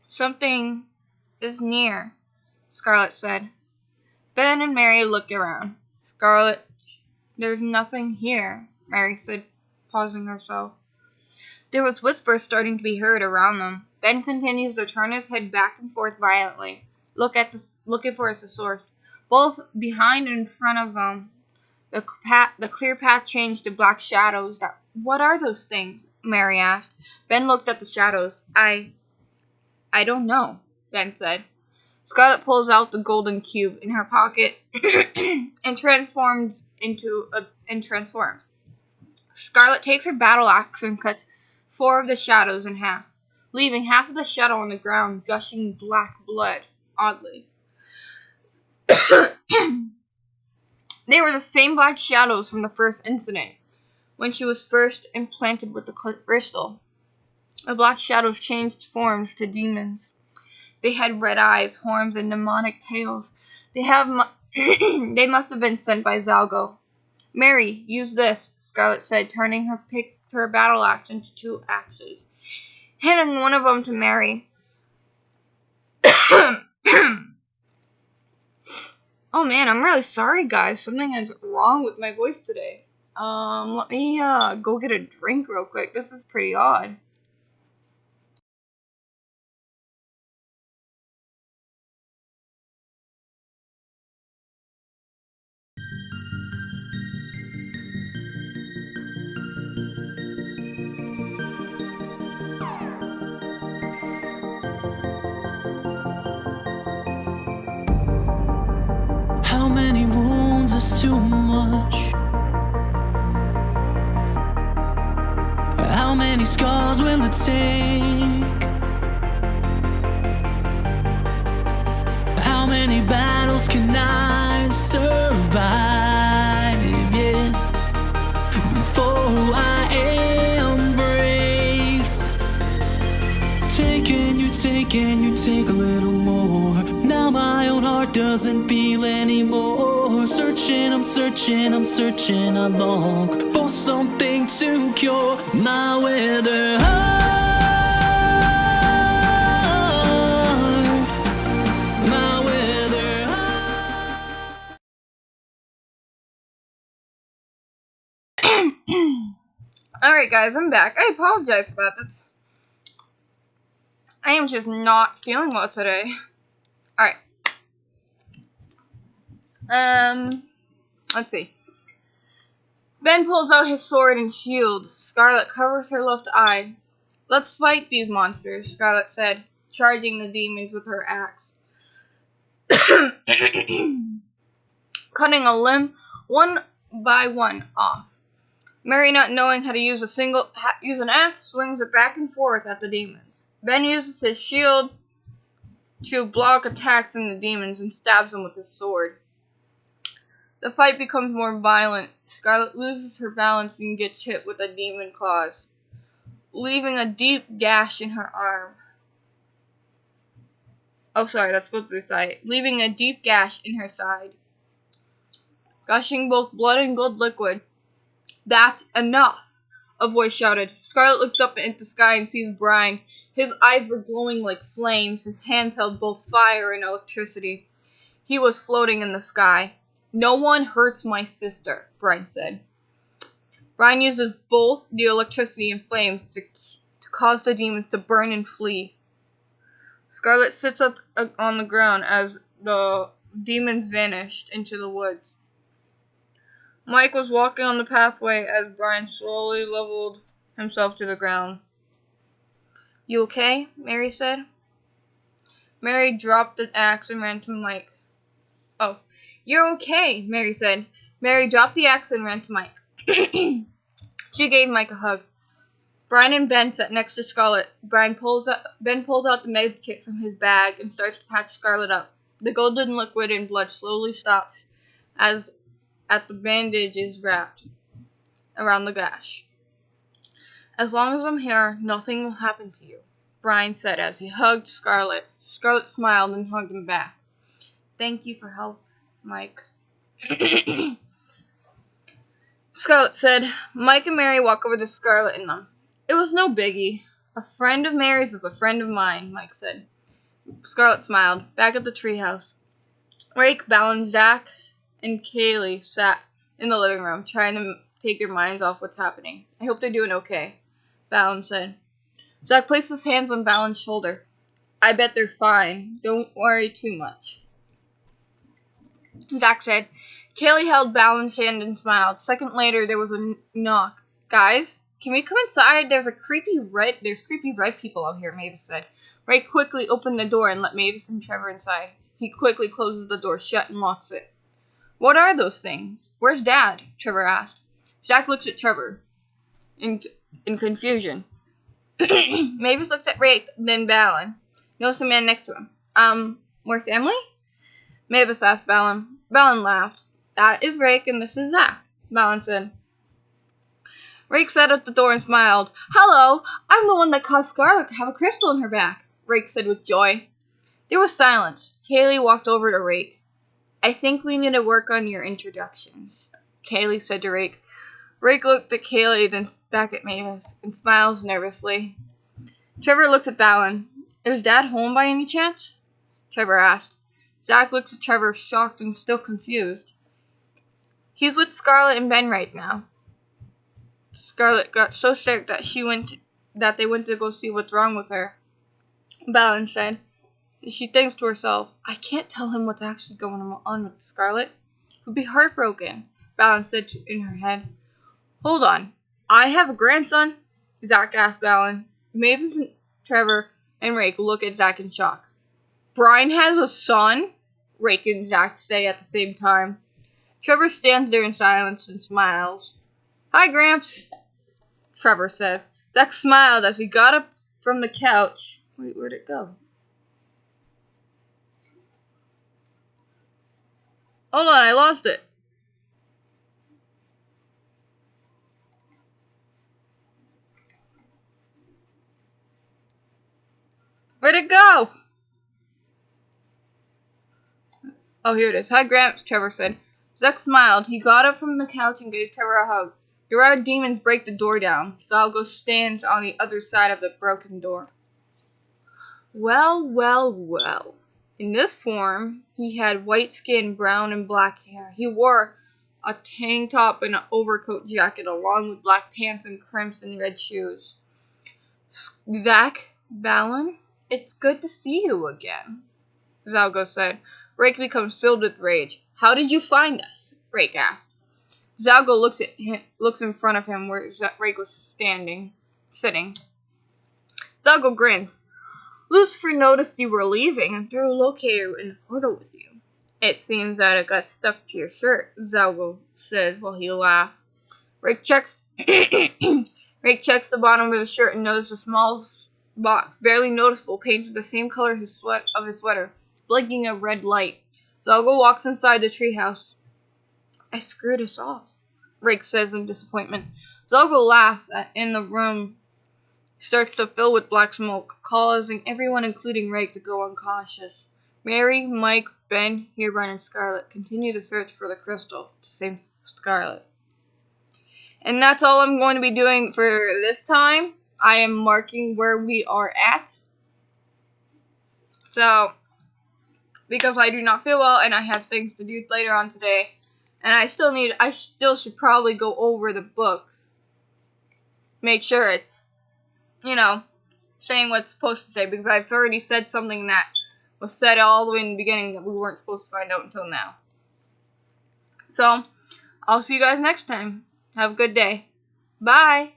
B: Something is near, Scarlet said. Ben and Mary looked around. Scarlet, there's nothing here, Mary said, pausing herself. There was whispers starting to be heard around them. Ben continues to turn his head back and forth violently, looking for a source. Both behind and in front of them, the clear path changed to black shadows. What are those things? Mary asked. Ben looked at the shadows. I don't know, Ben said. Scarlet pulls out the golden cube in her pocket and transforms. Scarlet takes her battle axe and cuts 4 of the shadows in half, leaving half of the shadow on the ground, gushing black blood, oddly. They were the same black shadows from the first incident, when she was first implanted with the crystal. The black shadows changed forms to demons. They had red eyes, horns, and demonic tails. They must have been sent by Zalgo. Mary, use this, Scarlet said, turning her battle axe into 2 axes, handing one of them to Mary. Oh man, I'm really sorry, guys. Something is wrong with my voice today. Let me go get a drink real quick. This is pretty odd.
A: How many wounds is too much? How many scars will it take? How many battles can I survive, yeah, before I embrace? Taking you take a little more. Now my own heart doesn't feel anymore. Searching, I'm searching, I long for something to cure my weather heart, my weather heart.
B: Alright guys, I'm back. I apologize for that. I am just not feeling well today. Alright. Let's see. Ben pulls out his sword and shield. Scarlet covers her left eye. Let's fight these monsters, Scarlet said, charging the demons with her axe. Cutting a limb one by one off. Mary, not knowing how to use an axe, swings it back and forth at the demons. Ben uses his shield to block attacks from the demons and stabs them with his sword. The fight becomes more violent. Scarlet loses her balance and gets hit with a demon claws, leaving a deep gash in her arm. Oh, sorry, that's supposed to be side. Leaving a deep gash in her side, gushing both blood and gold liquid. That's enough, a voice shouted. Scarlet looked up at the sky and sees Brian. His eyes were glowing like flames. His hands held both fire and electricity. He was floating in the sky. No one hurts my sister, Brian said. Brian uses both the electricity and flames to cause the demons to burn and flee. Scarlet sits up on the ground as the demons vanished into the woods. Mike was walking on the pathway as Brian slowly leveled himself to the ground. You okay? Mary said. Mary dropped the axe and ran to Mike. Oh, you're okay, Mary said. Mary dropped the axe and ran to Mike. She gave Mike a hug. Brian and Ben sat next to Scarlet. Ben pulls out the med kit from his bag and starts to patch Scarlet up. The golden liquid and blood slowly stops as the bandage is wrapped around the gash. As long as I'm here, nothing will happen to you, Brian said as he hugged Scarlet. Scarlet smiled and hugged him back. Thank you for help, Mike. Scarlet said. Mike and Mary walk over to Scarlet and them. It was no biggie. A friend of Mary's is a friend of mine, Mike said. Scarlet smiled. Back at the treehouse, Rake, Balin, Zach, and Kaylee sat in the living room, trying to take their minds off what's happening. I hope they're doing okay, Balin said. Zach placed his hands on Balin's shoulder. I bet they're fine. Don't worry too much, Zach said. Kaylee held Balin's hand and smiled. A second later, there was a knock. Guys, can we come inside? There's creepy red people out here, Mavis said. Ray quickly opened the door and let Mavis and Trevor inside. He quickly closes the door shut and locks it. What are those things? Where's Dad? Trevor asked. Zach looks at Trevor in confusion. Mavis looks at Ray, then Balin. Notice a man next to him. We're family? Mavis asked Balin. Balin laughed. That is Rake and this is Zach, Balin said. Rake sat at the door and smiled. Hello, I'm the one that caused Scarlet to have a crystal in her back, Rake said with joy. There was silence. Kaylee walked over to Rake. I think we need to work on your introductions, Kaylee said to Rake. Rake looked at Kaylee, then back at Mavis, and smiles nervously. Trevor looks at Balin. Is Dad home by any chance? Trevor asked. Zach looks at Trevor, shocked and still confused. He's with Scarlett and Ben right now. Scarlett got so sick that they went to go see what's wrong with her. Balin said. She thinks to herself, I can't tell him what's actually going on with Scarlett. He'll be heartbroken, Balin said in her head. Hold on. I have a grandson? Zach asked Balin. Mavis and Trevor and Rake look at Zach in shock. Brian has a son? Rake and Zach say at the same time. Trevor stands there in silence and smiles. Hi, Gramps, Trevor says. Zach smiled as he got up from the couch. Wait, where'd it go? Hold on, I lost it. Where'd it go? Oh, here it is. Hi, Gramps, Trevor said. Zach smiled. He got up from the couch and gave Trevor a hug. Your other demons break the door down. Zalgo stands on the other side of the broken door. Well, well, well. In this form, he had white skin, brown and black hair. He wore a tank top and an overcoat jacket along with black pants and crimson red shoes. Zach, Balin, it's good to see you again, Zalgo said. Rake becomes filled with rage. How did you find us? Rake asked. Zalgo looks in front of him where Rake was sitting. Zalgo grins. Lucifer noticed you were leaving and threw a locator in the portal with you. It seems that it got stuck to your shirt, Zalgo says while he laughs. Rake checks the bottom of his shirt and notices a small box, barely noticeable, painted the same color of his sweater, blinking a red light. Zalgo walks inside the treehouse. I screwed us all, Rake says in disappointment. Zalgo laughs in the room starts to fill with black smoke, causing everyone, including Rake, to go unconscious. Mary, Mike, Ben, Herobrine, and Scarlett continue to search for the crystal to save Scarlett. And that's all I'm going to be doing for this time. I am marking where we are at. So, because I do not feel well and I have things to do later on today, and I still should probably go over the book. Make sure it's, saying what it's supposed to say, because I've already said something that was said all the way in the beginning that we weren't supposed to find out until now. So, I'll see you guys next time. Have a good day. Bye!